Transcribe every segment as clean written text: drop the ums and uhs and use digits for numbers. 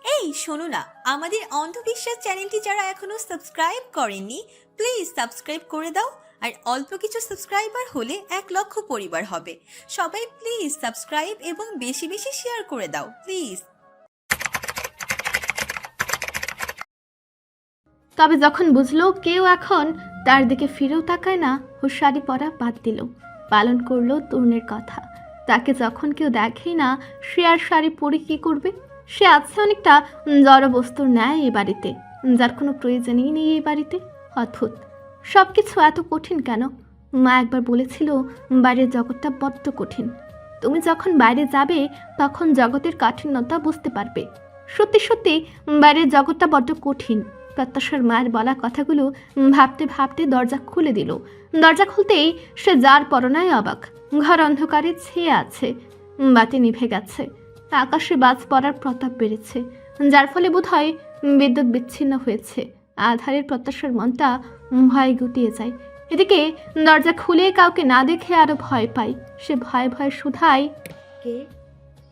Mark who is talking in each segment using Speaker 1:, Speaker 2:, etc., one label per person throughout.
Speaker 1: এই শোনো না, আমাদের অন্ধবিশ্বাস চ্যানেলটি যারা এখনো সাবস্ক্রাইব করেননি, প্লিজ সাবস্ক্রাইব করে দাও। আর অল্প কিছু সাবস্ক্রাইবার হলে 1 লক্ষ পরিবার হবে। সবাই প্লিজ সাবস্ক্রাইব এবং বেশি বেশি শেয়ার করে দাও প্লিজ।
Speaker 2: তবে যখন বুঝলো কেউ এখন তার দিকে ফিরেও তাকায় না, হুঁশিয়ারি পরা বাদ দিল। পালন করলো তরুণের কথা। তাকে যখন কেউ দেখেই না, সে আর শাড়ি পরে কী করবে? সে আছে অনেকটা জড় বস্তুর ন্যায় এই বাড়িতে, যার কোনো প্রয়োজনই নেই এই বাড়িতে। অদ্ভুত, সব কিছু এত কঠিন কেন? মা একবার বলেছিল বাইরের জগৎটা বড্ড কঠিন। তুমি যখন বাইরে যাবে তখন জগতের কাঠিন্যতা বুঝতে পারবে। সত্যি সত্যি বাইরের জগৎটা বড্ড কঠিন। প্রত্যাশার মায়ের বলা কথাগুলো ভাবতে ভাবতে দরজা খুলে দিল। দরজা খুলতেই সে যার পরনায় অবাক। ঘর অন্ধকারে ছেয়ে আছে, বাতি নিভে গেছে। আকাশে বাজ পড়ার প্রতাপ বেড়েছে, যার ফলে বোধহয় বিদ্যুৎ বিচ্ছিন্ন হয়েছে। আধারের প্রত্যাশার মনটা ভয়ে গুটিয়ে যায়। এদিকে দরজা খুলে কাউকে না দেখে আরো ভয় পায়। সে ভয়ে ভয়ে শুধায়,
Speaker 3: কে?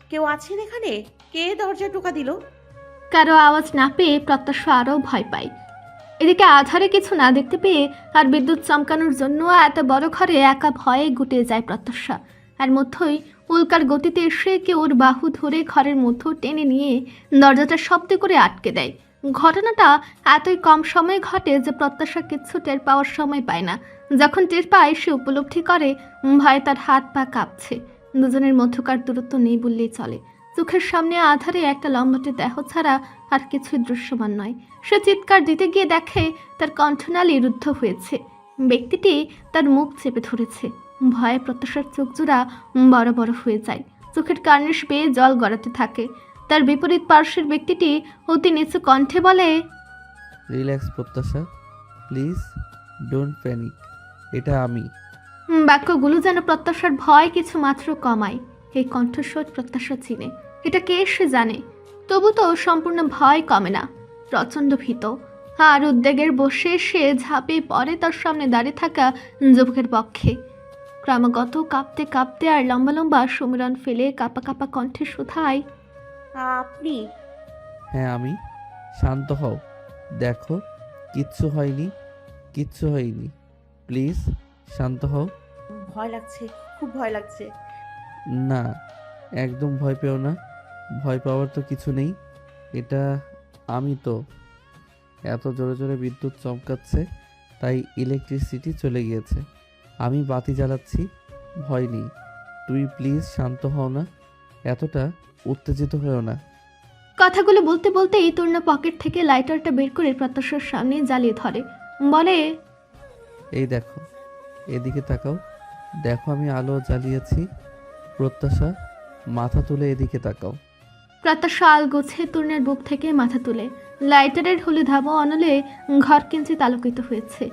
Speaker 3: কেউ আছেন এখানে? কে দরজা টোকা দিল?
Speaker 2: কারো আওয়াজ না পেয়ে প্রত্যাশা আরও ভয় পায়। এদিকে আধারে কিছু না দেখতে পেয়ে আর বিদ্যুৎ চমকানোর জন্য এত বড় ঘরে একা ভয়ে গুটিয়ে যায় প্রত্যাশা। আর মধ্যই উল্কার গতিতে এসে কেউ ওর বাহু ধরে ঘরের মধ্যে টেনে নিয়ে দরজাটা শব্দ করে আটকে দেয়। ঘটনাটা এতই কম সময়ে ঘটে যে প্রত্যাশা কিচ্ছু টের পাওয়ার সময় পায় না। যখন টের পায় সে উপলব্ধি করে ভয়ে তার হাত পা কাঁপছে। দুজনের মধ্যকার দূরত্ব নেই বললেই চলে। চোখের সামনে আধারে একটা লম্বাটে দেহ ছাড়া আর কিছুই দৃশ্যমান নয়। সে চিৎকার দিতে গিয়ে দেখে তার কণ্ঠনালী রুদ্ধ হয়েছে। ব্যক্তিটি তার মুখ চেপে ধরেছে। ভয়ে প্রত্যাশার চোখজোড়া বড় বড় হয়ে যায়। চোখের কার্নিশ বেয়ে জল গড়াতে থাকে। তার বিপরীত পার্শ্বের ব্যক্তিটি অতি নিচু কণ্ঠে বলে,
Speaker 4: রিল্যাক্স প্রত্যাশা, প্লিজ ডোন্ট প্যানিক, এটা আমি।
Speaker 2: বাক্যগুলো যেন প্রত্যাশার ভয় কিছু মাত্র কমায়। এই কণ্ঠস্বর প্রত্যাশা চিনে। এটা কে সে জানে, তবু তো সম্পূর্ণ ভয় কমে না। প্রচণ্ড ভীত আর উদ্বেগের বসে সে ঝাঁপিয়ে পড়ে তার সামনে দাঁড়িয়ে থাকা যুবকের পক্ষে। ক্রমাগত কাঁপতে কাঁপতে আর লম্বা লম্বা সমীরণ ফেলে কাঁপা কাঁপা কণ্ঠে শুধায়,
Speaker 3: আপনি?
Speaker 4: হ্যাঁ আমি। শান্ত হও, দেখো কিচ্ছু হয়নি, কিচ্ছু হয়নি, প্লিজ শান্ত হও।
Speaker 3: ভয় লাগছে, খুব ভয় লাগছে।
Speaker 4: না, একদম ভয় পেও না, ভয় পাওয়ার তো কিছু নেই। এটা আমি তো। এত জোরে জোরে বিদ্যুৎ চমকাচ্ছে, তাই ইলেকট্রিসিটি চলে গিয়েছে। আমি বাতি জ্বালাচ্ছি, ভয় নেই। তুই প্লিজ শান্ত হও না, এতটা উত্তেজিত হও না।
Speaker 2: কথাগুলো বলতে বলতেই তরুণা পকেট থেকে লাইটারটা বের করে প্রত্যাশার সামনে জ্বালিয়ে ধরে। বলে,
Speaker 4: এই দেখো, এদিকে তাকাও, দেখো আমি আলো জ্বালিয়েছি। প্রত্যাশা, মাথা তুলে এদিকে তাকাও।
Speaker 2: প্রত্যাশা আল গোছে তরুণের বুক থেকে মাথা তুলে। লাইটারের হলুদ আভা অনলে ঘর কিঞ্চিত আলোকিত হয়েছে।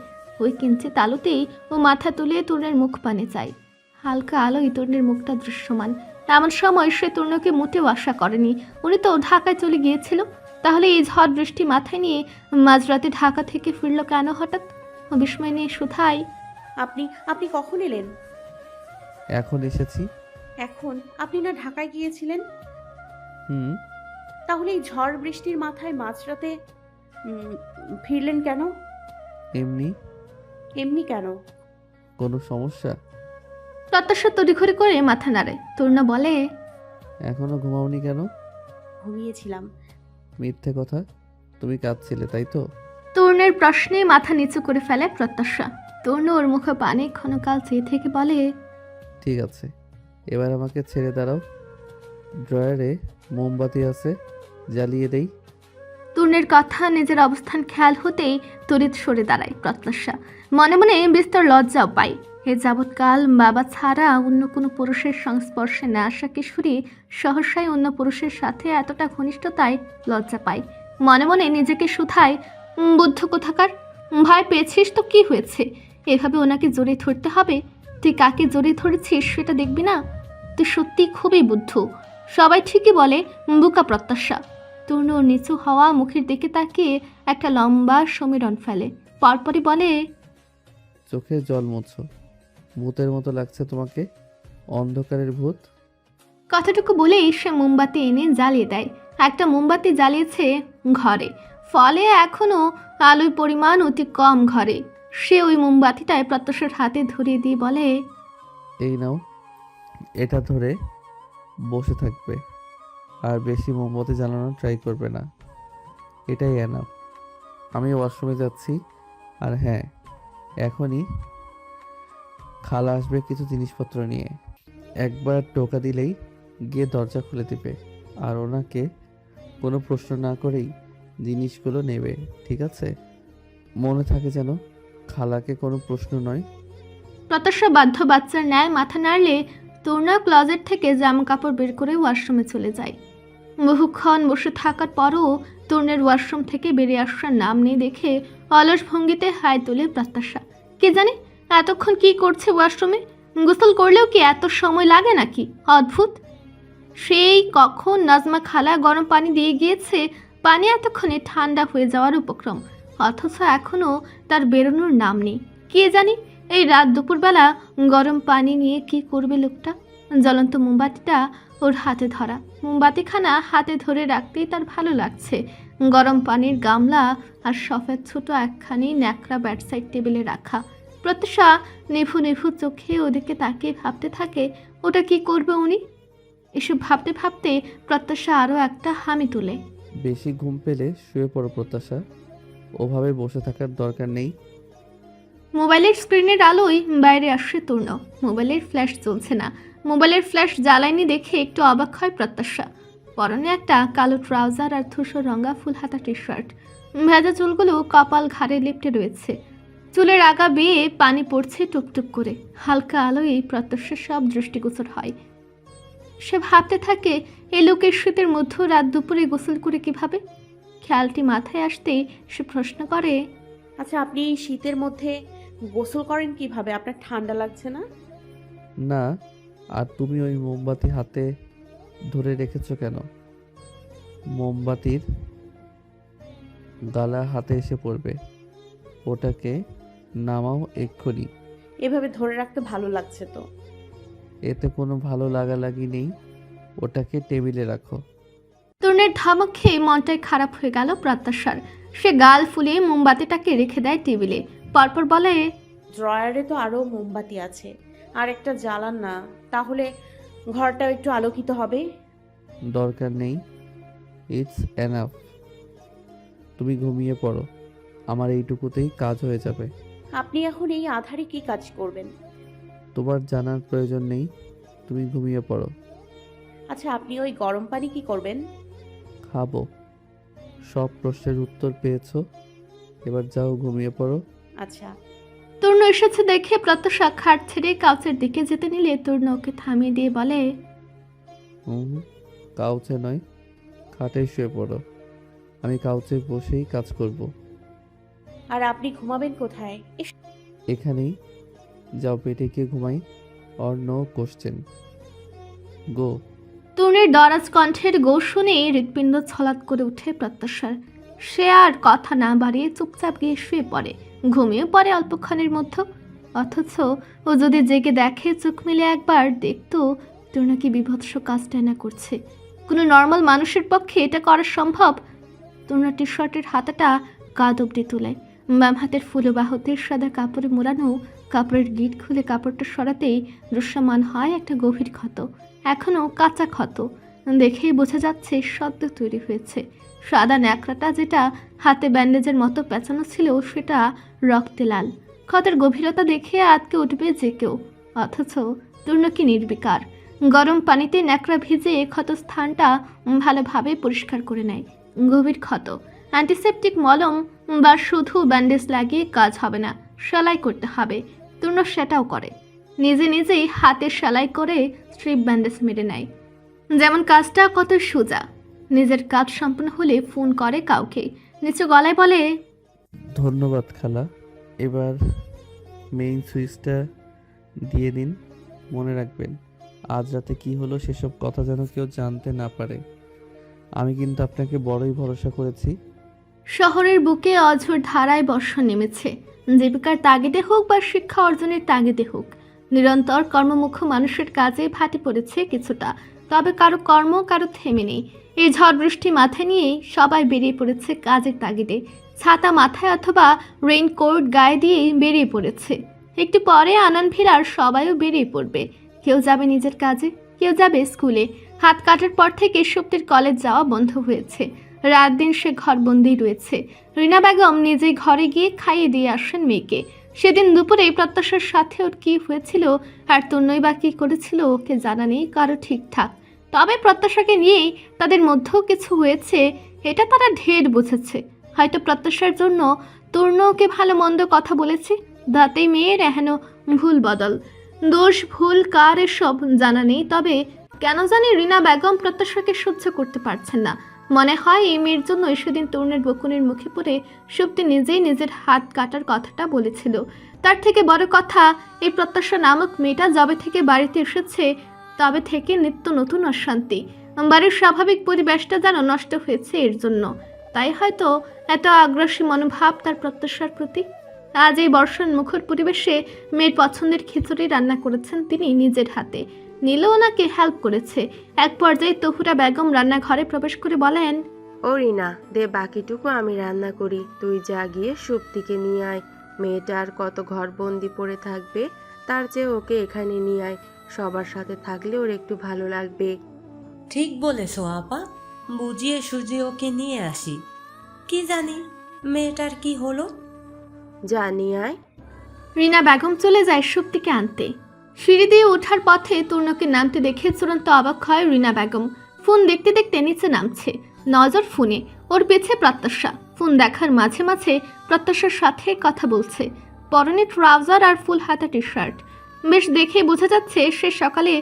Speaker 2: ওই কিঞ্চিত আলোতেই ও মাথা তুলে তরুণের মুখ পানে যায়। হালকা আলোয় তরুণের মুখটা দৃশ্যমান। এমন সময় সে তরুণকে মোটেও আশা করেনি। উনি তো ঢাকায় চলে গিয়েছিল। তাহলে এই ঝড় বৃষ্টি মাথায় নিয়ে মাঝরাতে ঢাকা থেকে ফিরল কেন হঠাৎ? বিস্ময় নিয়ে শুধায়,
Speaker 3: আপনি আপনি কখন এলেন?
Speaker 4: এখন এসেছি।
Speaker 3: এখন? আপনি না ঢাকায় গিয়েছিলেন?
Speaker 4: হুম।
Speaker 3: তাহলে এই ঝড় বৃষ্টির মাথায় মাঝরাতে উম, ফিরলেন কেন?
Speaker 4: এমনি।
Speaker 3: এমনি কেন?
Speaker 4: কোনো সমস্যা?
Speaker 2: প্রত্যাশা তড়িঘড়ি করে মাথা নাড়ে। তরুণা বলে,
Speaker 4: এখনো ঘুমাওনি কেন?
Speaker 3: ঘুমিয়েছিলাম।
Speaker 4: মিথ্যে কথা, তুমি কাঁদছিলে তাই তো?
Speaker 2: তরুণের প্রশ্নে মাথা নিচু করে ফেলে প্রত্যাশা। তরুণ ওর মুখে পানে ক্ষণকাল চেয়ে থেকে বলে,
Speaker 4: ঠিক আছে, এবার আমাকে ছেড়ে দাঁড়াও। ড্রয়ারে মোমবাতি আছে, জ্বালিয়ে দেই।
Speaker 2: তরুণের কথা নিজের অবস্থান খেয়াল হতেই তড়িৎ সরে দাঁড়ায় প্রত্যাশা। মনে মনে বিস্তর লজ্জাও পায়। এ যাবৎকাল বাবা ছাড়া অন্য কোনো পুরুষের সংস্পর্শে না আসা কিশোরী সহসাই অন্য পুরুষের সাথে এতটা ঘনিষ্ঠতায় লজ্জা পায়। মনে মনে নিজেকে শুধায়, বুদ্ধ কোথাকার! ভয় পেয়েছিস তো কি হয়েছে? এভাবে ওনাকে জড়িয়ে ধরতে হবে? তুই কাকে জড়িয়ে ধরেছিস সেটা দেখবি না? তুই সত্যি খুবই বুদ্ধ। সবাই ঠিকই বলে বুকা প্রত্যাশা। তরুণ ওর নিচু হওয়া মুখের দিকে তাকিয়ে একটা লম্বা সমীরণ ফেলে। পরপরই বলে,
Speaker 4: চোখে জল মুছো। ভূতের মতো লাগছে তোমাকে, অন্ধকারের ভূত।
Speaker 2: কথাটুকু বলেই সে মোমবাতি এনে জ্বালিয়ে দেয়। একটা মোমবাতি জ্বালিয়েছে ঘরে, ফলে এখনো আলোর পরিমাণ অতি কম ঘরে। সে ওই মোমবাতিটায় প্রত্যাশার হাতে ধরিয়ে দিয়ে বলে,
Speaker 4: এই নাও, এটা ধরে বসে থাকবে আর বেশি মোমবাতি জ্বালানোর ট্রাই করবে না। এটাই এনাফ। আমি ওয়াশরুমে যাচ্ছি। আর হ্যাঁ, এখনই খালা আসবে কিছু জিনিসপত্র নিয়ে। একবার টোকা দিলেই গিয়ে দরজা খুলে দিবে আর ওনাকে কোনো প্রশ্ন না করেই জিনিসগুলো নেবে, ঠিক আছে? মনে থাকে যেন খালাকে কোনো প্রশ্ন নয়।
Speaker 2: প্রত্যাশা বাধ্য বাচ্চার ন্যায় মাথা নাড়লে তরুণা ক্লজেট থেকে জামা কাপড় বের করে ওয়াশরুমে চলে যায়। বহুক্ষণ বসে থাকার পরও তরুণের ওয়াশরুম থেকে বেরিয়ে আসার নাম নেই দেখে অলস ভঙ্গিতে হাই তোলে প্রত্যাশা। কে জানে এতক্ষণ কি করছে ওয়াশরুমে? গোসল করলেও কি এত সময় লাগে নাকি? অদ্ভুত। সেই কখন নাজমা খালা গরম পানি দিয়ে গিয়েছে, পানি এতক্ষণে ঠান্ডা হয়ে যাওয়ার উপক্রম, অথচ এখনও তার বেরোনোর নাম নেই। কে জানি এই রাত দুপুরবেলা গরম পানি নিয়ে কি করবে লোকটা। জ্বলন্ত মোমবাতিটা ওর হাতে ধরা, মোমবাতিখানা হাতে ধরে রাখতেই তার ভালো লাগছে। গরম পানির গামলা আর সফেদ ছোট একখানি ন্যাকড়া ব্যাডসাইড টেবিলে রাখা। প্রত্যাশা নিভু নিভু চোখে ওদিকে তাকিয়ে ভাবতে থাকে, ওটা কি করবে উনি? এসব ভাবতে ভাবতে প্রত্যাশা আরও একটা হামি তোলে।
Speaker 4: বেশি ঘুম পেলে শুয়ে পড়ো প্রত্যাশা, ওভাবে বসে থাকার দরকার নেই।
Speaker 2: মোবাইলের স্ক্রিনের আলোয় বাইরে আসছে তরুণ। মোবাইলের ফ্ল্যাশ জ্বলছে না। মোবাইলের ফ্ল্যাশ জ্বালায়নি দেখে একটু অবাক হয় প্রত্যাশা। পরনে একটা কালো ট্রাউজার আর ধূসর রঙা ফুল হাতা টি শার্ট। ভেজা চুলগুলো কপাল ঘাড়ে লেপ্টে রয়েছে। চুলের আগা বেয়ে পানি পড়ছে টুপটুপ করে। হালকা আলোয় প্রত্যাশার সব দৃষ্টিগোচর হয়। সে ভাবতে থাকে, এই লোকের শীতের মধ্যে রাত দুপুরে গোসল করে কিভাবে? খেয়ালটি মাথায় আসতেই সে প্রশ্ন করে,
Speaker 3: আচ্ছা, আপনি এই শীতের মধ্যে গোসল করেন কিভাবে? আপনার ঠান্ডা লাগছে না?
Speaker 4: না, আর তুমি ওই মোমবাতি হাতে ধরে রেখেছো কেন? মোমবাতির গালা হাতে এসে পড়বে, ওটাকে নামাও এক্ষুনি।
Speaker 3: এভাবে ধরে রাখতে ভালো লাগছে তো।
Speaker 4: এতে কোনো ভালো লাগালাগি নেই, ওটাকে টেবিলে রাখো।
Speaker 2: তরুণের ধমক খেয়ে মনটাই খারাপ হয়ে গেল প্রত্যাশার। সে গাল ফুলিয়ে মোমবাতিটাকে রেখে দেয় টেবিলে। পরপর বলে,
Speaker 3: ড্রয়ারে তো আরও মোমবাতি আছে, আর একটা জ্বালান না, তাহলে ঘরটা একটু আলোকিত হবে।
Speaker 4: দরকার নেই, ইটস এনাফ। তুমি ঘুমিয়ে পড়ো, আমার এইটুকুতেই কাজ হয়ে যাবে।
Speaker 3: আপনি এখন এই আধারে কি কাজ করবেন?
Speaker 4: তোমার জানার প্রয়োজন নেই, তুমি ঘুমিয়ে পড়ো।
Speaker 3: আচ্ছা, আপনি ওই গরম পানি কি করবেন?
Speaker 4: খাবো। সব প্রশ্নের উত্তর পেয়েছো, এবার যাও ঘুমিয়ে পড়ো।
Speaker 3: আচ্ছা।
Speaker 2: তরুণ এসেছে দেখে প্রত্যাশা খাট ছেড়ে কাউচের দিকে যেতে নিলে তরুণ ওকে থামিয়ে দিয়ে বলে,
Speaker 4: কাউচে নয়, খাটে শুয়ে পড়ো। আমি কাউচে বসেই কাজ করব।
Speaker 3: আর আপনি ঘুমাবেন কোথায়?
Speaker 4: এখানেই। যাও পেটে গিয়ে ঘুমাই। অর নো কোশ্চেন, গো।
Speaker 2: তরুণের দরাজ কণ্ঠের গো শুনে হৃৎপিণ্ড ছলাৎ করে উঠে প্রত্যাশার। সে আর কথা না বাড়িয়ে চুপচাপ গিয়ে শুয়ে পড়ে। ঘুমিয়ে পড়ে অল্পক্ষণের মধ্যে। অথচ ও যদি জেগে দেখে, চোখ মিলে একবার দেখতো তরুণ কি বিভৎস কাজটা না করছে। কোনো নর্মাল মানুষের পক্ষে এটা করা সম্ভব? তরুণ টি শার্টের হাতাটা কাঁধ অব্দি তোলে। বাম হাতের ফুলবাহুতে সাদা কাপড়ে মোড়ানো। কাপড়ের গিট খুলে কাপড়টা সরাতেই দৃশ্যমান হয় একটা গভীর ক্ষত। এখনও কাঁচা ক্ষত, দেখেই বোঝা যাচ্ছে সদ্য তৈরি হয়েছে। সাদা ন্যাকড়াটা যেটা হাতে ব্যান্ডেজের মতো পেঁচানো ছিল, সেটা রক্তে লাল। ক্ষতের গভীরতা দেখে আটকে উঠবে যে কেউ, অথচ তরুণ কি নির্বিকার। গরম পানিতে ন্যাকড়া ভিজে ক্ষত স্থানটা ভালোভাবে পরিষ্কার করে নেয়। গভীর ক্ষত, অ্যান্টিসেপটিক মলম বা শুধু ব্যান্ডেজ লাগিয়ে কাজ হবে না, সেলাই করতে হবে। তরুণ সেটাও করে। নিজে নিজেই হাতে সেলাই করে স্ট্রিপ ব্যান্ডেজ মেরে নেয়। যেমন কাজটা কত সোজা। নিজের কাজ সম্পন্ন হলে ফোন করে কাউকে, নিচু গলায় বলে,
Speaker 4: ধন্যবাদ খালা। এবার মেইন সুইচটা দিয়ে দিন। মনে রাখবেন, আজ রাতে কি হলো সেসব কথা যেন কেউ জানতে না পারে। আমি কিন্তু আপনাকে বড়ই ভরসা করেছি।
Speaker 2: শহরের বুকে অঝোর ধারায় বর্ষণ নেমেছে। জীবিকার তাগিদে হোক বা শিক্ষা অর্জনের তাগিদে হোক, নিরন্তর কর্মমুখ মানুষের কাজে ভাটি পড়েছে কিছুটা। তবে কারো কর্ম কারো থেমে নেই। এই ঝড় বৃষ্টি মাথায় নিয়েই সবাই বেরিয়ে পড়েছে কাজের তাগিদে। ছাতা মাথায় অথবা রেইনকোট গায়ে দিয়েই বেরিয়ে পড়েছে। একটু পরে আনান ভিড়ার সবাইও বেরিয়ে পড়বে। কেউ যাবে নিজের কাজে, কেউ যাবে স্কুলে। হাত কাটার পর থেকে সুপ্তির কলেজ যাওয়া বন্ধ হয়েছে। রাত দিন সে ঘরবন্দি রয়েছে। রিনা বেগম নিজেই ঘরে গিয়ে খাইয়ে দিয়ে আসেন মেয়েকে। সেদিন দুপুরে প্রত্যাশার সাথে ওর কী হয়েছিল আর তন্ময় বা কী করেছিল ওকে জানা নেই কারো ঠিকঠাক। তবে প্রত্যাশাকে নিয়েই তাদের মধ্যেও কিছু হয়েছে, এটা তারা ঢের বুঝেছে। হয়তো প্রত্যাশার জন্য তূর্ণ ওকে ভালো মন্দ কথা বলেছে, দাঁতেই মেয়ের এহেন ভুল বদল। দোষ ভুল কার এসব জানা নেই, তবে কেন জানি রিনা বেগম প্রত্যাশাকে সহ্য করতে পারছেন না। মনে হয় এই মেয়ের জন্য সেদিন তরুণের বকুনের মুখে পড়ে সুপ্তি নিজেই নিজের হাত কাটার কথাটা বলেছিল। তার থেকে বড় কথা, এই প্রত্যাশা নামক মেয়েটা যবে থেকে বাড়িতে এসেছে তবে থেকে নিত্য নতুন অশান্তি। বাড়ির স্বাভাবিক পরিবেশটা যেন নষ্ট হয়েছে এর জন্য। তাই হয়তো এত আগ্রাসী মনোভাব তার প্রত্যাশার প্রতি। আজ এই বর্ষণ মুখর পরিবেশে মেয়ের পছন্দের খিচুড়ি রান্না করেছেন তিনি নিজের হাতে। নীলও ওনাকে হেল্প করেছে। এক পর্যায়ে তহুরা বেগম রান্নাঘরে প্রবেশ করে বলেন,
Speaker 5: ও রিনা, দে বাকিটুকু আমি রান্না করি, তুই যা গিয়ে সুপ্তিকে নিয়ে আয়। মেয়েটা আর কত ঘরবন্দি পড়ে থাকবে, তার চেয়ে ওকে এখানে নিয়ে আয়। সবার সাথে থাকলে ওর একটু ভালো লাগবে।
Speaker 6: ঠিক বলেছো আপা, বুঝিয়ে সুঝিয়ে ওকে নিয়ে আসি। কি জানি মেয়েটার কি হলো।
Speaker 5: যা নিয়ে আয়।
Speaker 2: রিনা বেগম চলে যায় সুপ্তিকে আনতে। সিঁড়ি দিয়ে ওঠার পথে তূর্ণকে নামতে দেখে চূড়ান্ত অবাক হয় রিনা বেগম। ফোন দেখতে দেখতে নিচে নামছে, নজর ফোনে। ওর পেছে প্রত্যাশা। ফোন দেখার মাঝে মাঝে প্রত্যাশার সাথে কথা বলছে। পরনে ট্রাউজার আর ফুল হাতা টি শার্ট। বেশ দেখে বোঝা যাচ্ছে সে সকালে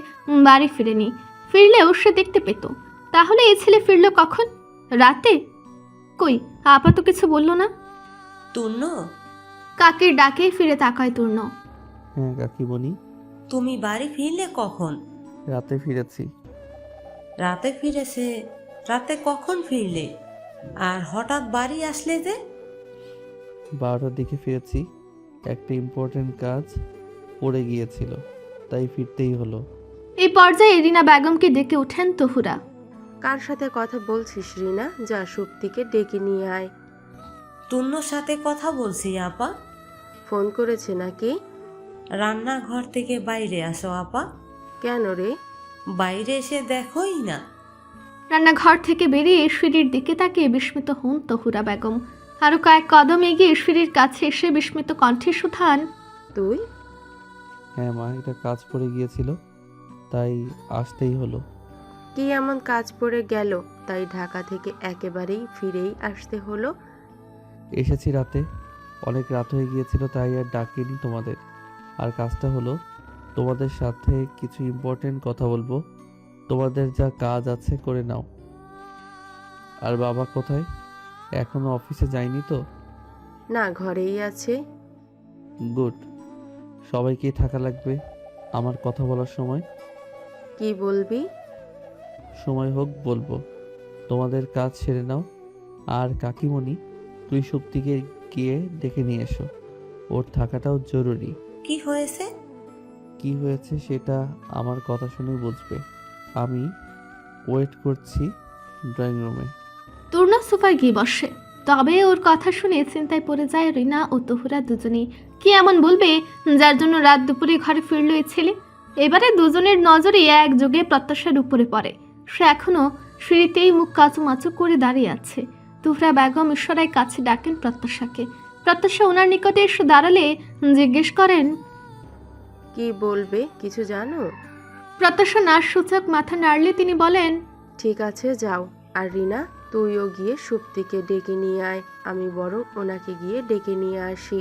Speaker 2: বাড়ি ফিরেনি। ফিরলেও সে দেখতে পেত। তাহলে এই ছেলে ফিরল কখন? রাতে? কই, আপা তো কিছু বললো না।
Speaker 6: তূর্ণ,
Speaker 2: কাকের ডাকে ফিরে তাকায় তূর্ণ।
Speaker 4: হ্যাঁ কাকিমণি,
Speaker 6: তুমি বাড়ি ফিরলে কখন?
Speaker 4: রাতে ফিরেছি।
Speaker 6: রাতে ফিরেছে? রাতে কখন ফিরলে? আর হঠাৎ বাড়ি আসলে যে?
Speaker 4: 12টার দিকে ফিরেছি। একটা ইম্পর্টেন্ট কাজ পড়ে গিয়েছিল, তাই ফিরতেই হলো।
Speaker 2: এই পর্যায়ে রিনা বেগমকে ডেকে ওঠেন তহুরা।
Speaker 5: কার সাথে কথা বলছিস রিনা? যা সুপ্তিকে ডেকে নিয়ে আয়।
Speaker 6: তূর্ণর সাথে কথা বলছি আপা।
Speaker 5: ফোন করেছে নাকি?
Speaker 6: রান্নাঘর থেকে বাইরে আসো আপা।
Speaker 5: কেন রে?
Speaker 6: বাইরে এসে দেখোই না।
Speaker 2: রান্নাঘর থেকে বেরিয়ে সিঁড়ির দিকে তাকিয়ে বিস্মিত হন তহুরা বেগম। আরো কয়েক কদম এগিয়ে সিঁড়ির কাছে এসে বিস্মিত কণ্ঠে শুধান,
Speaker 5: তুই?
Speaker 4: হ্যাঁ মা, এটা কাজ পড়ে গিয়েছিল, তাই আসতেই হলো।
Speaker 5: কি এমন কাজ পড়ে গেল তাই ঢাকা থেকে একেবারেই ফিরেই আসতে হলো?
Speaker 4: এসেছি রাতে, অনেক রাত হয়ে গিয়েছিল, তাই আর ডাকিনি তোমাদের। আর কাজটা হলো, তোমাদের সাথে কিছু ইম্পর্টেন্ট কথা বলবো। তোমাদের যা কাজ আছে করে নাও। আর বাবা কোথায়? এখনো অফিসে যায়নি তো?
Speaker 5: না, ঘরেই আছে।
Speaker 4: গুড। সবাইকেই থাকা লাগবে আমার কথা বলার সময়।
Speaker 5: কি বলবি?
Speaker 4: সময় হোক বলবো। তোমাদের কাজ সেরে নাও। আর কাকিমণি, তুই সুপ্তিকে গিয়ে ডেকে নিয়ে এসো, ওর থাকাটাও জরুরি।
Speaker 6: কি হয়েছে?
Speaker 4: কি হয়েছে সেটা আমার কথা শুনে বুঝবে। আমি ওয়েট করছি ড্রয়িং রুমে।
Speaker 2: তূর্ণা সোফায় গিয়ে বসে। তবে ওর কথা শুনে চিন্তায় পড়ে যায় রিনা ও তহুরা দুজনেই। কি এমন বলবে যার জন্য রাত দুপুরে ঘরে ফিরল এই ছেলে? এবারে দুজনের নজরে একযোগে প্রত্যাশার উপরে পড়ে। সে এখনো সিঁড়িতেই মুখ কাচুমাচু করে দাঁড়িয়ে আছে। তহুরা বেগম ইশারায় কাছে ডাকেন প্রত্যাশাকে। প্রত্যাশা ওনার নিকটে এসে দাঁড়ালে জিজ্ঞেস করেন,
Speaker 5: কি বলবে? কিছু জানো?
Speaker 2: প্রত্যাশা নাশ সূচক মাথা নাড়লে তিনি বলেন,
Speaker 5: ঠিক আছে, যাও। আর রিনা, তুইও গিয়ে সুপ্তিকে ডেকে নিয়ে আয়। আমি বরং ওনাকে গিয়ে ডেকে নিয়ে আসি।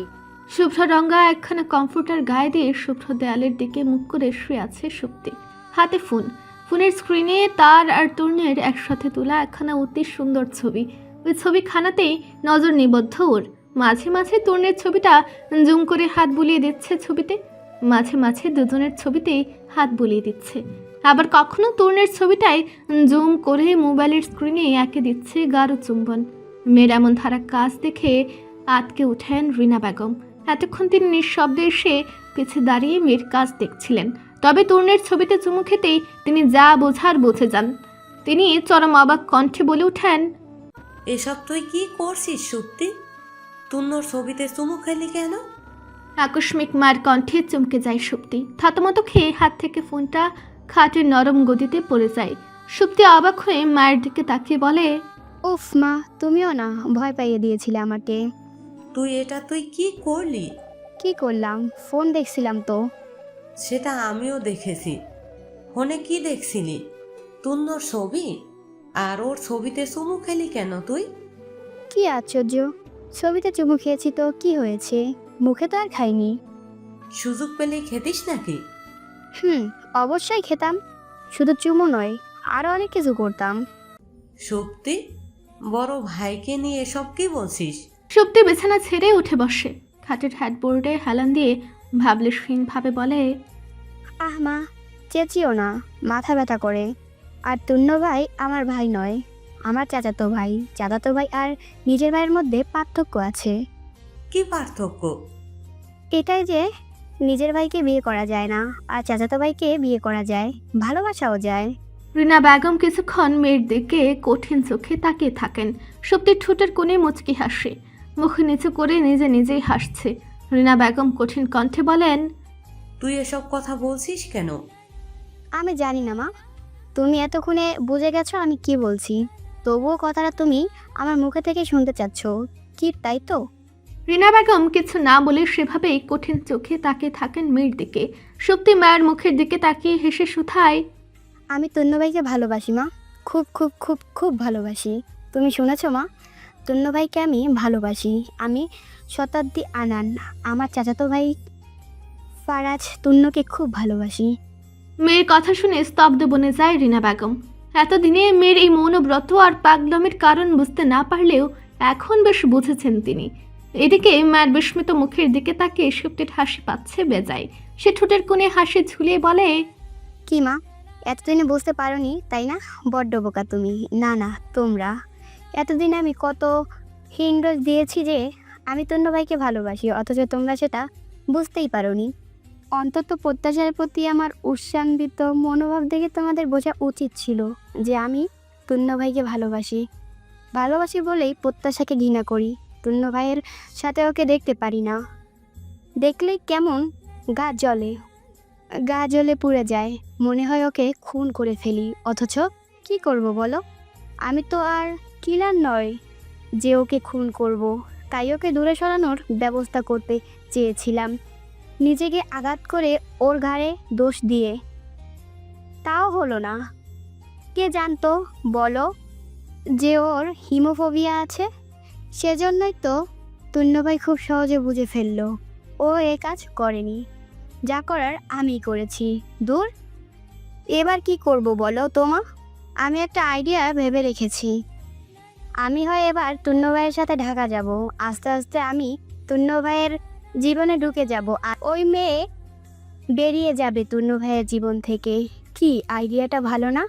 Speaker 2: শুভ্র রঙা একখানা কম্পিউটার গায়ে দিয়ে শুভ্র দেয়ালের দিকে মুখ করে শুয়ে আছে সুপ্তি। হাতে ফোন। ফোনের স্ক্রিনে তার আর তরুণের একসাথে তোলা একখানা অতি সুন্দর ছবি। ওই ছবিখানাতেই নজর নিবদ্ধ ওর। মাঝে মাঝে তরুণের ছবিটা জুম করে হাত বুলিয়ে দিচ্ছে ছবিতে, মাঝে মাঝে দুজনের ছবিতেই হাত বুলিয়ে দিচ্ছে। আবার কখনো তরুণের ছবিটাই জুম করে মোবাইলের স্ক্রিনে এঁকে দিচ্ছে গাঢ় চুম্বন। মেয়ের এমন ধারা কাজ দেখে আটকে উঠেন রিনা বেগম। এতক্ষণ তিনি নিঃশব্দে এসে পিছে দাঁড়িয়ে মেয়ের কাজ দেখছিলেন। তবে তরুণের ছবিতে চুমু খেতেই তিনি যা বোঝার বুঝে যান। তিনি চরম অবাক কণ্ঠে বলে ওঠেন,
Speaker 6: এসব তুই কি করছিস সত্যি? তুন্নর ছবিতে চুমু খেলি কেন?
Speaker 2: আকস্মিক মায়ের কণ্ঠে চমকে যায় সুপ্তি। থতমত খেয়ে হাত থেকে ফোনটা খাটের নরম গদিতে পড়ে যায়। সুপ্তি অবাক হয়ে মায়ের দিকে তাকিয়ে বলে,
Speaker 7: উফ মা, তুমিও না ভয় পাইয়ে দিয়েছিলে আমাকে।
Speaker 6: তুই কি করলি?
Speaker 7: কি করলাম? ফোন দেখছিলাম তো।
Speaker 6: সেটা আমিও দেখেছি। ফোনে কি দেখছিলি? তুন্নর ছবি? আর ওর ছবিতে চুমু খেলি কেন তুই?
Speaker 7: কি আশ্চর্য, ছবিতে চুমু খেয়েছি তো কি হয়েছে? মুখে তো আর খাইনি।
Speaker 6: সুযোগ পেলেই খেতিস নাকি?
Speaker 7: অবশ্যই খেতাম। শুধু চুমু নয়, আরো অনেক কিছু করতাম।
Speaker 6: সত্যি? বড় ভাইকে নিয়ে এসব কি বলছিস?
Speaker 2: সুপ্তি বিছানা ছেড়ে উঠে বসে। খাটের হেডবোর্ডে হেলান দিয়ে ভাবলেশহীনভাবে বলে,
Speaker 7: আহ মা, চেঁচিও না, মাথা ব্যথা করে। আর তুন্ন ভাই আমার ভাই নয়, আমার চাচাতো ভাই। চাচাতো ভাই আর নিজের ভাইয়ের মধ্যে পার্থক্য আছে।
Speaker 6: কি পার্থক্য?
Speaker 7: এটাই যে নিজের ভাইকে বিয়ে করা যায় না, আর চাচাতো ভাইকে বিয়ে করা যায়, ভালোবাসাও যায়।
Speaker 2: রিনা বেগম কিছুক্ষণ মেয়ের দিকে কঠিন চোখে তাকিয়ে থাকেন। সুপ্তির ঠোঁটের কোণে মুচকি হাসে, মুখ নিচু করে নিজে নিজেই হাসছে। রিনা বেগম কঠিন কণ্ঠে বলেন,
Speaker 6: তুই এসব কথা বলছিস কেন?
Speaker 7: আমি জানি না মা, তুমি এতক্ষণে বুঝে গেছো আমি কি বলছি। তবুও কথাটা তুমি আমার মুখে থেকে শুনতে চাচ্ছ কি, তাই তো?
Speaker 2: রিনা বেগম কিছু না বলে সেভাবেই কঠিন চোখে তাকিয়ে থাকেন মেয়ের দিকে। সুপ্তি মায়ের মুখের দিকে তাকিয়ে হেসে শুধায়,
Speaker 7: আমি তন্য ভাইকে ভালোবাসি মা, খুব খুব খুব খুব ভালোবাসি। তুমি শুনেছ মা, তন্য ভাইকে আমি ভালোবাসি। আমি শতাব্দী আনান, আমার চাচাতো ভাই ফারাজ তুন্নকে খুব ভালোবাসি।
Speaker 2: মেয়ের কথা শুনে স্তব্ধ বনে যায় রিনা বেগম। এতদিনে মেয়ের এই মৌনব্রত আর পাগলামের কারণ বুঝতে না পারলেও এখন বেশ বুঝেছেন তিনি। এদিকে মায়ের বিস্মিত মুখের দিকে তাকিয়ে সুপ্তির হাসি পাচ্ছে বেজায়। সে ঠোঁটের কোণে হাসি ঝুলিয়ে বলে,
Speaker 7: কি মা, এতদিনে বুঝতে পারোনি তাই না? বড্ড বোকা তুমি। না না, তোমরা। এতদিন আমি কত হিন্ডোজ দিয়েছি যে আমি তন্য ভাইকে ভালোবাসি, অথচ তোমরা সেটা বুঝতেই পারোনি। অন্তত প্রত্যাশার প্রতি আমার উৎসান্বিত মনোভাব দেখে তোমাদের বোঝা উচিত ছিল যে আমি তন্য ভাইকে ভালোবাসি। ভালোবাসি বলেই প্রত্যাশাকে ঘৃণা করি। তন্য ভাইয়ের সাথে ওকে দেখতে পারি না, দেখলেই কেমন গা জ্বলে পুড়ে যায়। মনে হয় ওকে খুন করে ফেলি, অথচ কি করব বলো? আমি তো আর কিলার নয় যে ওকে খুন করব। তাই ওকে দূরে সরানোর ব্যবস্থা করতে চেয়েছিলাম, নিজেকে আঘাত করে ওর ঘাড়ে দোষ দিয়ে। তাও হলো না। কে জানতো বলো যে ওর হিমোফোবিয়া আছে? সেজন্যই তো তুন্যভাই খুব সহজে বুঝে ফেললো ও এ কাজ করেনি। যা করার আমি করেছি। দূর, এবার কি করব বলো তোমা? আমি একটা আইডিয়া ভেবে রেখেছি। আমি হয় এবার তুন্য ভাইয়ের সাথে ঢাকা যাব। আস্তে আস্তে আমি তুন্য ভাইয়ের জীবনে ঢুকে যাব, আর ওই মেয়ে বেরিয়ে যাবে তুন্য ভাইয়ের জীবন থেকে। কি আইডিয়াটা ভালো না?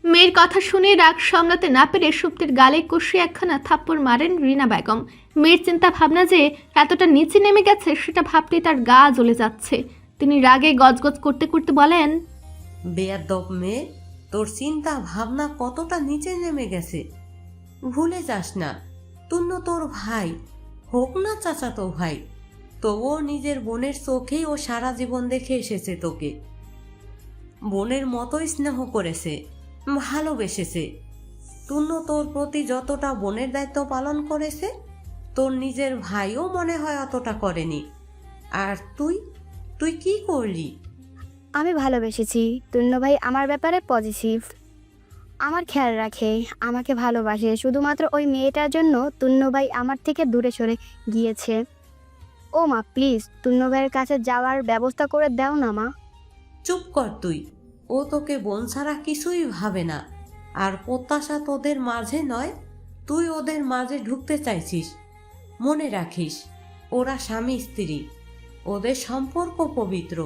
Speaker 2: মেয়ের কথা শুনে রাগ সামলাতে না পেরে সুপ্তির গালে কষিয়ে একখানা থাপ্পড় মারেন রিনা বেগম। মেয়ের চিন্তা ভাবনা যে এতটা নিচে নেমে গেছে সেটা ভাবতেই তার গা জ্বলে যাচ্ছে। তিনি রাগে গজগজ করতে করতে বলেন,
Speaker 6: বেয়াদব মেয়ে, তোর চিন্তা ভাবনা কতটা নিচে নেমে গেছে। ভুলে যাস না, তুন্ন তোর ভাই, হোক না চাচাতো ভাই, তবুও নিজের বোনের চোখেই ও সারা জীবন দেখে এসেছে তোকে। বোনের মতোই স্নেহ করেছে, ভালোবেসেছে। তুন্ন তোর প্রতি যতটা বোনের দায়িত্ব পালন করেছে, তোর নিজের ভাইও মনে হয় অতটা করেনি। আর তুই কি করলি?
Speaker 7: আমি ভালোবেসেছি। তুন্য ভাই আমার ব্যাপারে পজিটিভ, আমার খেয়াল রাখে, আমাকে ভালোবাসে। শুধুমাত্র ওই মেয়েটার জন্য তুন্য ভাই আমার থেকে দূরে সরে গিয়েছে। ও মা, প্লিজ তুন্য ভাইয়ের কাছে যাওয়ার ব্যবস্থা করে দাও না মা।
Speaker 6: চুপ কর তুই। ও তোকে বোন ছাড়া কিছুই ভাবে না। আর প্রত্যাশা তোদের মাঝে নয়, তুই ওদের মাঝে ঢুকতে চাইছিস। মনে রাখিস, ওরা স্বামী স্ত্রী, ওদের সম্পর্ক পবিত্র।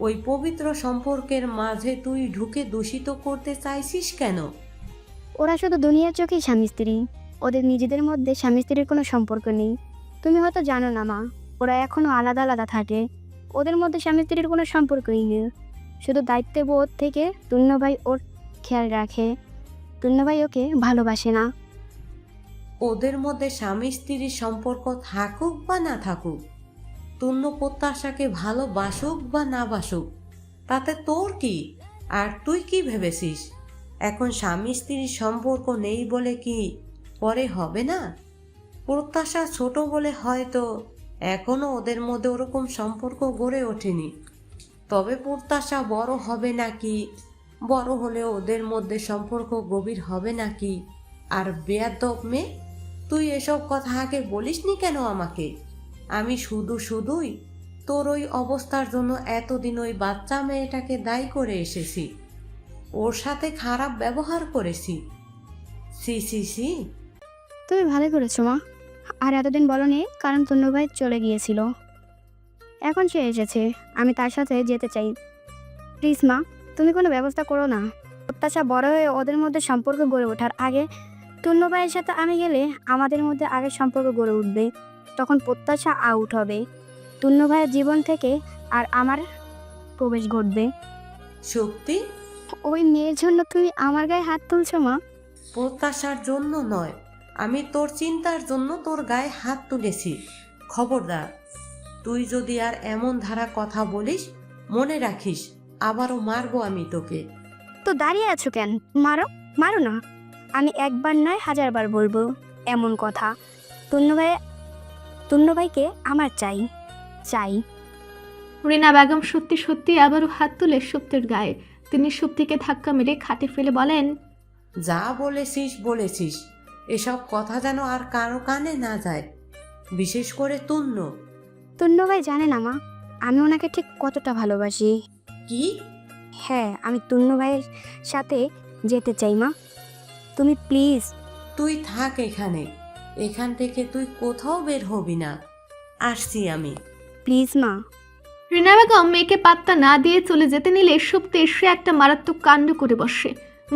Speaker 6: ওই পবিত্র সম্পর্কের মাঝে তুই ঢুকে দূষিত করতে চাইছিস কেন?
Speaker 7: ওরা শুধু দুনিয়ার চোখেই স্বামী স্ত্রী, ওদের নিজেদের মধ্যে স্বামী স্ত্রীর কোনো সম্পর্ক নেই। তুমি হয়তো জানো না মা, ওরা এখনও আলাদা আলাদা থাকে। ওদের মধ্যে স্বামী স্ত্রীর কোনো সম্পর্কই নেই। শুধু দায়িত্ববোধ থেকে তুন্য ভাই ওর খেয়াল রাখে। তন্যভাই ওকে ভালোবাসে না।
Speaker 6: ওদের মধ্যে স্বামী স্ত্রীর সম্পর্ক থাকুক বা না থাকুক, তুন্য প্রত্যাশাকে ভালোবাসুক বা না বাসুক, তাতে তোর কি? আর তুই কি ভেবেছিস এখন স্বামী স্ত্রীর সম্পর্ক নেই বলে কি পরে হবে না? প্রত্যাশা ছোট বলে হয়তো এখনো ওদের মধ্যে ওরকম সম্পর্ক গড়ে ওঠেনি। তবে প্রত্যাশা বড় হবে নাকি, বড় হলে ওদের মধ্যে সম্পর্ক গভীর হবে নাকি? আর বেয়াদব মেয়ে, তুই এসব কথা আগে বলিসনি কেন আমাকে? আমি শুধুই তোর ওই অবস্থার জন্য এতদিন ওই বাচ্চা মেয়েটাকে দায়ী করে এসেছি, ওর সাথে খারাপ ব্যবহার করেছি। সি সি সি।
Speaker 7: তুমি ভালো করেছো মা। আর এতদিন বলনি কারণ তন্যভাই চলে গিয়েছিল, এখন সে এসেছে, আমি তার সাথে যেতে চাই। প্লিজ মা, তুমি কোনো ব্যবস্থা করো না। প্রত্যাশা বড় হয়ে ওদের মধ্যে সম্পর্ক গড়ে ওঠার আগে তন্যভাইয়ের সাথে আমি গেলে আমাদের মধ্যে আগে সম্পর্ক গড়ে উঠবে, তখন প্রত্যাশা আউট হবে, তন্যভাইয়ের জীবন থেকে আর আমার প্রবেশ ঘটবে।
Speaker 6: শক্তি,
Speaker 7: ওই মেয়ের জন্য তুমি আমার গায়ে হাত তুলছো মা?
Speaker 6: প্রত্যাশার জন্য নয়, আমি তোর চিন্তার জন্য তোর গায়ে হাত তুলেছি। খবরদার, তুই যদি আর এমন ধারা কথা বলিস, মনে রাখিস আবারও মারবো আমি তোকে।
Speaker 7: তো দাঁড়িয়ে আছো কেন? মারো, মারো না। আমি একবার নয় 1000বার বলবো এমন কথা। তন্যভাইকে আমার চাই চাই।
Speaker 2: রিনা বেগম সত্যি সত্যি আবারও হাত তুলে সুপ্তির গায়ে। তিনি সুপ্তিকে ধাক্কা মেরে খাটে ফেলে বলেন,
Speaker 6: যা বলেছিস, এসব কথা যেন আর কারো কানে না যায়, বিশেষ করে
Speaker 7: তন্যভাই জানে না মা, আমি ওনাকে ঠিক কতটা ভালোবাসি।
Speaker 6: কি?
Speaker 7: হ্যাঁ, আমি তন্যভাইয়ের সাথে যেতে চাই মা, তুমি প্লিজ।
Speaker 6: তুই থাক এখান থেকে তুই কোথাও বের হবি না, আসছি আমি।
Speaker 7: প্লিজ মা।
Speaker 2: রিনা বেগম মেয়েকে পাত্তা না দিয়ে চলে যেতে নিলে সুপ্তি এসে একটা মারাত্মক কাণ্ড করে বসে।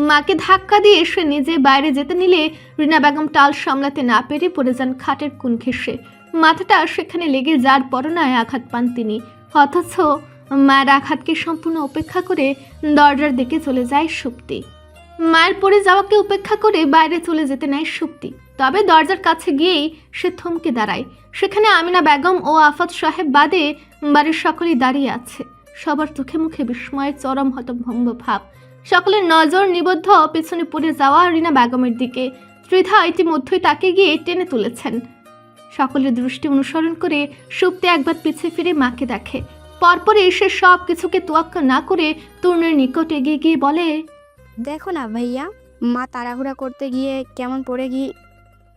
Speaker 2: মাকে ধাক্কা দিয়ে এসে নিজে বাইরে যেতে নিলে রিনা বেগম টাল সামলাতে না পেরে পড়ে যান খাটের কোণ ঘেঁষে। মাথাটা সেখানে লেগে যার পরনায় আঘাত পান তিনি। অথচ মায়ের আঘাতকে সম্পূর্ণ উপেক্ষা করে দরজার দিকে চলে যায় সুপ্তি। মায়ের পড়ে যাওয়াকে উপেক্ষা করে বাইরে চলে যেতে নেয় সুপ্তি। তবে দরজার কাছে গিয়েই সে থমকে দাঁড়ায়। সেখানে আমিনা বেগম ও আফাত সাহেব বাদে বাড়ির সকলেই দাঁড়িয়ে আছে। সবার চোখে মুখে বিস্ময়ের চরম হতভম্ব ভাব। সকলের নজর নিবদ্ধ পেছনে পড়ে যাওয়া রিনা বেগমের দিকে। ত্রিধা ইতিমধ্যেই তাকে গিয়ে টেনে তুলেছেন। সকলের দৃষ্টি অনুসরণ করে সুপ্তি একবার পিছিয়ে ফিরে মাকে দেখে। পরপর এসে সব কিছুকে তোয়াক্কা না করে তরুণের নিকট এগিয়ে গিয়ে বলে,
Speaker 7: দেখো না ভাইয়া, মা তাড়াহুড়া করতে গিয়ে কেমন পড়ে গিয়ে।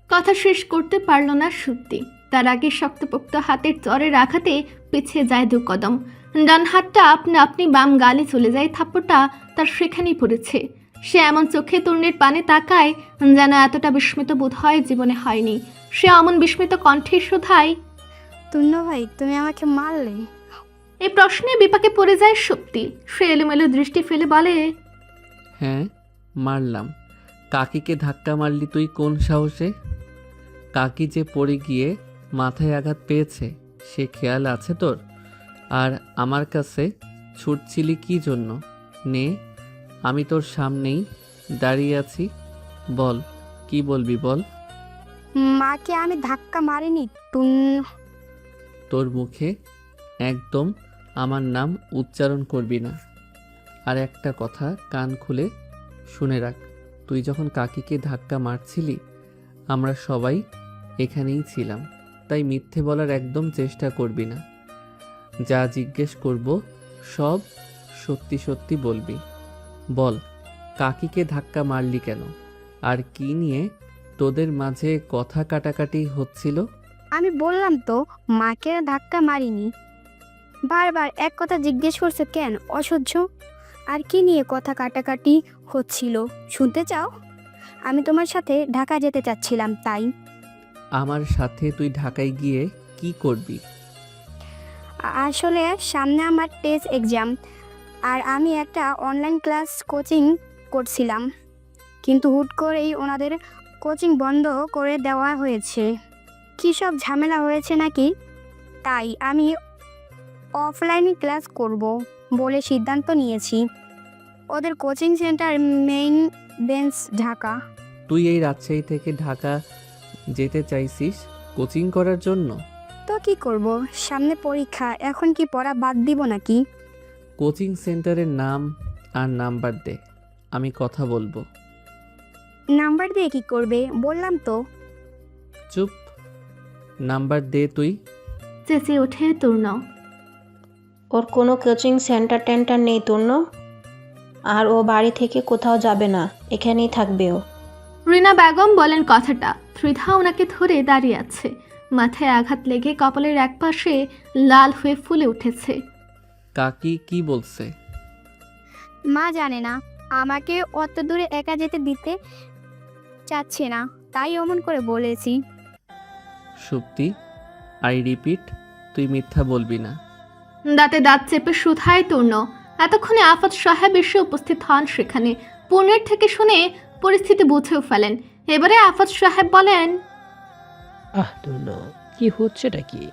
Speaker 2: কথা শেষ করতে পারল না সুপ্তি। তার আগে শক্তপোক্ত হাতের চরের আঘাতে পিছিয়ে যায় 2 কদম। ডান হাতটা আপনা আপনি বাম গালে চলে যায়, থাপ্পড়টা তার সেখানেই পড়েছে। সে এমন চোখে তরুণের পানে তাকায় যেন এতটা বিস্মিত বোধ হয় জীবনে হয়নি। সে অমন বিস্মিত কণ্ঠে শোধায়,
Speaker 7: তন্যভাই, তুমি আমাকে মারলে?
Speaker 2: এই প্রশ্নে বিপাকে পড়ে যায় সুপ্তি। সে এলোমেলো দৃষ্টি ফেলে বলে,
Speaker 4: হ্যাঁ, মারলাম। কাকিকে ধাক্কা মারলি তুই কোন সাহসে? কাকি যে পড়ে গিয়ে মাথায় আঘাত পেয়েছে সে খেয়াল আছে তোর? আর আমার কাছে ছুটছিলি কি জন্য? নে, আমি তোর সামনেই দাঁড়িয়ে আছি, বল কি বলবি বল।
Speaker 7: মাকে আমি ধাক্কা মারিনি।
Speaker 4: তোর মুখে একদম আমার নাম উচ্চারণ করবি না। আর একটা কথা কান খুলে শুনে রাখ, তুই যখন কাকিকে ধাক্কা মারছিলি আমরা সবাই এখানেই ছিলাম, তাই মিথ্যে বলার একদম চেষ্টা করবি না। যা জিজ্ঞেস করব সব সত্যি সত্যি বলবি। বল, কাকিকে ধাক্কা মারলি কেন? আর কি নিয়ে তোদের মাঝে কথা কাটাকাটি হচ্ছিল?
Speaker 7: আমি বললাম তো মাকে ধাক্কা মারিনি। বারবার এক কথা জিজ্ঞেস করছে কেন? অসহ্য। আর কি নিয়ে কথা কাটাকাটি হচ্ছিল শুনতে চাও? আমি তোমার সাথে ঢাকা যেতে চাচ্ছিলাম তাই।
Speaker 4: আমার সাথে তুই ঢাকায় গিয়ে কি করবি?
Speaker 7: আসলে সামনে আমার টেস্ট এক্সাম, আর আমি একটা অনলাইন ক্লাস কোচিং করছিলাম, কিন্তু হুট করেই ওনাদের কোচিং বন্ধ করে দেওয়া হয়েছে। কী সব ঝামেলা হয়েছে নাকি, তাই আমি অফলাইনে ক্লাস করব বলে সিদ্ধান্ত নিয়েছি। ওদের coaching centre main bench Dhaka.
Speaker 8: তুই এই রাজশাহী থেকে ঢাকা যেতে চাইছিস কোচিং করার জন্য?
Speaker 7: তো কি করব, সামনে পরীক্ষা, এখন কি পড়া বাদ দিব নাকি?
Speaker 8: কোচিং সেন্টারের নাম আর নাম্বার দে, আমি কথা বলবো।
Speaker 7: নাম্বার দিয়ে কি করবে, বললাম তো।
Speaker 8: চুপ, নাম্বার দে তুই।
Speaker 2: চেঁচিয়ে ওঠে তূর্ণ।
Speaker 9: ওর কোনো কোচিং সেন্টার টেন্টার নেই তূর্ণ, আর ও বাড়ি থেকে কোথাও যাবে না, এখানেই থাকবে ও।
Speaker 2: রিনা বেগম বলেন কথাটা। ত্রিধা ওনাকে ধরে দাঁড়িয়ে আছে, মাথায় আঘাত লেগে কপালের একপাশে লাল হয়ে ফুলে উঠেছে।
Speaker 8: কাকি কি বলছে?
Speaker 7: মা জানে না, আমাকে অত দূরে একা যেতে দিতে চাচ্ছে না, তাই অমন করে বলেছি।
Speaker 8: সুপ্তি, আই রিপিট, তুই মিথ্যা বলবি না।
Speaker 2: দাঁতে দাঁত চেপে শুধায় তূর্ণ। এতক্ষণে আফাত সাহেব এসে উপস্থিত হন সেখানে। পূর্ণের থেকে শুনে পরিস্থিতি বুঝেও ফেলেন। এবারে আফাত সাহেব বলেন,
Speaker 10: তূর্ণ, কি হচ্ছেটা কি?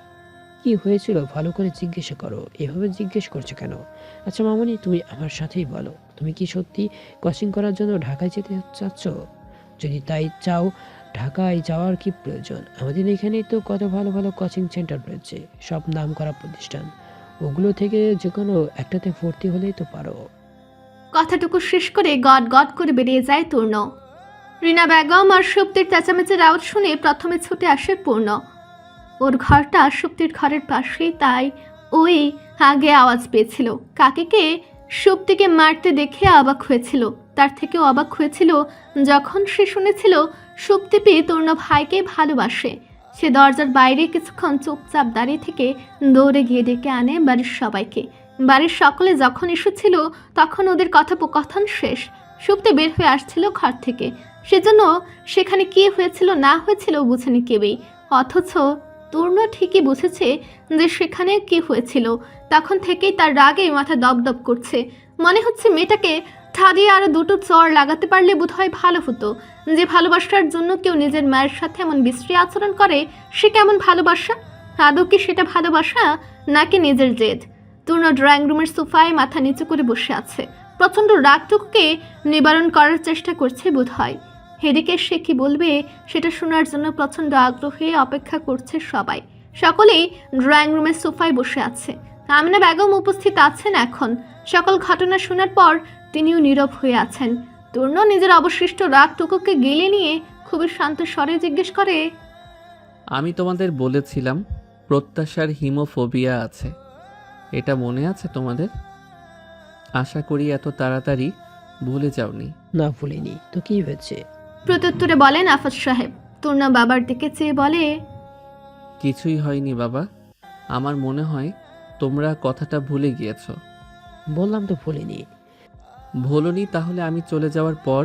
Speaker 10: কি হয়েছিল ভালো করে জিজ্ঞাসা করো, এভাবে জিজ্ঞেস করছো কেন? আচ্ছা মামনি, তুমি আমার সাথেই বলো, তুমি কি সত্যি কোচিং করার জন্য ঢাকায় যেতে চাচ্ছ? যদি তাই চাও, ঢাকায় যাওয়ার কি প্রয়োজন? আমাদের এখানেই তো কত ভালো ভালো কোচিং সেন্টার রয়েছে, সব নাম করা প্রতিষ্ঠান। ওগুলো থেকে যে কোনো একটাতে ভর্তি হলেই তো পারো।
Speaker 2: কথাটুকু শেষ করে গট গট করে বেরিয়ে যায় তূর্ণ। রিনা বেগম আর সুপ্তির চেঁচামেচির আওয়াজ শুনে প্রথমে ছুটে আসে পূর্ণ। ওর ঘরটা সুপ্তির ঘরের পাশেই, তাই ওই আগে আওয়াজ পেয়েছিল। কাকিকে সুপ্তিকে মারতে দেখে অবাক হয়েছিল, তার থেকেও অবাক হয়েছিল যখন সে শুনেছিল সুপ্তি পেয়ে তূর্ণ ভাইকে ভালোবাসে। সে দরজার বাইরে কিছুক্ষণ চুপচাপ দাঁড়িয়ে থেকে দৌড়ে গিয়ে ডেকে আনে বাড়ির সবাইকে। বাড়ির সকলে যখন এসেছিল তখন ওদের কথোপকথন শেষ। সুপ্তি বের হয়ে আসছিল ঘর থেকে, সেজন্য সেখানে কি হয়েছিল না হয়েছিল বুঝেনি কেউই। অথচ তূর্ণ ঠিকই বুঝেছে যে সেখানে কি হয়েছিল। তখন থেকেই তার রাগে মাথা দপদপ করছে। মনে হচ্ছে মেয়েটাকে ঠাড়িয়ে আরো দুটো চড় লাগাতে পারলে বোধহয় ভালো হতো। যে ভালোবাসার জন্য কেউ নিজের মায়ের সাথে এমন বিশ্রী আচরণ করে, সে কেমন ভালোবাসা? আদৌ কি সেটা ভালোবাসা নাকি নিজের জেদ? তূর্ণ ড্রয়িং রুমের সোফায় মাথা নিচু করে বসে আছে, প্রচণ্ড রাগটুকুকে নিবারণ করার চেষ্টা করছে বোধহয়। এদিকে সে কি বলবে সেটা শোনার জন্য প্রচণ্ড আগ্রহে অপেক্ষা করছে সবাই। সকলেই ড্রয়িং রুমের সোফায় বসে আছে। আমিনা বেগম উপস্থিত আছেন এখন। সকল ঘটনা শোনার পর তিনিও নীরব হয়ে আছেন। তূর্ণ নিজের অবশিষ্ট রাগটুকুকে গিলে নিয়ে খুবই শান্ত স্বরে জিজ্ঞেস করে,
Speaker 8: আমি তোমাদের বলেছিলাম প্রত্যাশার হিমোফোবিয়া আছে, এটা মনে আছে তোমাদের? আশা করি এত তাড়াতাড়ি ভুলে যাওনি।
Speaker 10: না, ভুলিনি তো। কি হয়েছে?
Speaker 2: প্রত্যুত্তরে বলেন আফাত সাহেব। তূর্ণ বাবার দিকে চেয়ে বলে,
Speaker 8: কিছুই হয়নি বাবা, আমার মনে হয় তোমরা কথাটা ভুলে গিয়েছো।
Speaker 10: বললাম তো ভুলিনি।
Speaker 8: ভুলোনি তাহলে আমি চলে যাওয়ার পর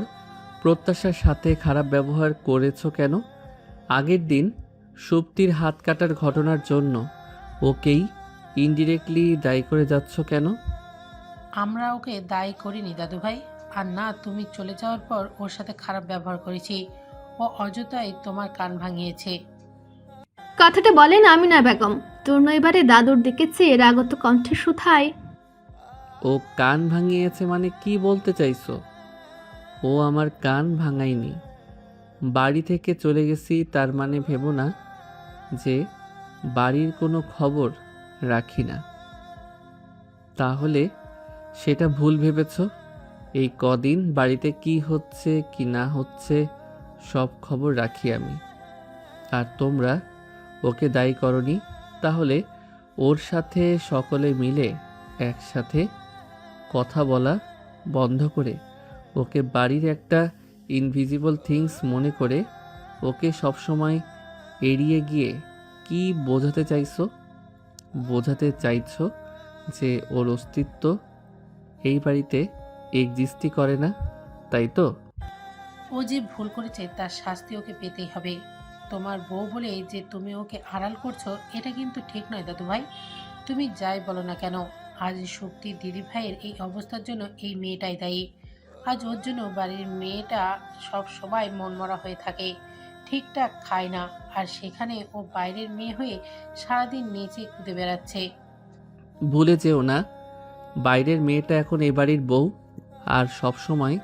Speaker 8: প্রত্যাশার সাথে খারাপ ব্যবহার করেছো কেন? আগের দিন সুপ্তির হাত কাটার ঘটনার জন্য ওকেই ইনডিরেক্টলি দায়ী করে যাচ্ছ কেন?
Speaker 11: আমরা ওকে দায়ী করিনি দাদু ভাই, আর না তুমি চলে যাওয়ার পর ওর সাথে খারাপ ব্যবহার করেছি। ও অযথাই তোমার কান ভাঙিয়েছে।
Speaker 2: কথাটা বলেন আমিনা বেগম। তূর্ণ এবারে দাদুর দিকে চেয়ে রাগত কণ্ঠে শুধায়,
Speaker 8: ও কান ভাঙিয়েছে মানে কি বলতে চাইছো? ও আমার কান ভাঙায়নি। বাড়ি থেকে চলে গেছি তার মানে ভেবো না যে বাড়ির কোনো খবর রাখি না। তাহলে সেটা ভুল ভেবেছ। এই কদিন বাড়িতে কি হচ্ছে কি না হচ্ছে সব খবর রাখি আমি। আর তোমরা ওকে দায়ী করনি, তাহলে ওর সাথে সকলে মিলে একসাথে কথা বলা বন্ধ করে ওকে বাড়ির একটা ইনভিজিবল থিংস মনে করে ওকে সবসময় এড়িয়ে গিয়ে কি বোঝাতে চাইছো? বোঝাতে চাইছো যে ওর অস্তিত্ব এই বাড়িতে এক্সিস্টই করে না, তাই তো?
Speaker 11: ও যে ভুল করেছে তার শাস্তি ওকে পেতেই হবে। তোমার বউ বলে যে তুমি ওকে আড়াল করছো, এটা কিন্তু ঠিক নয় দাদু ভাই। তুমি যাই বলো না কেন, আজ শক্তি দিদি ভাইয়ের এই অবস্থার জন্য এই মেয়েটাই দায়ী। আজ ওর জন্য বাড়ির মেয়েটা সব সবাই মনমরা হয়ে থাকে, ঠিকঠাক খায় না, আর সেখানে ও বাইরের মেয়ে হয়ে সারাদিন নেচে কুদে বেড়াচ্ছে।
Speaker 8: ভুলে যেও না, বাইরের মেয়েটা এখন এ বাড়ির বউ, আর সব সময়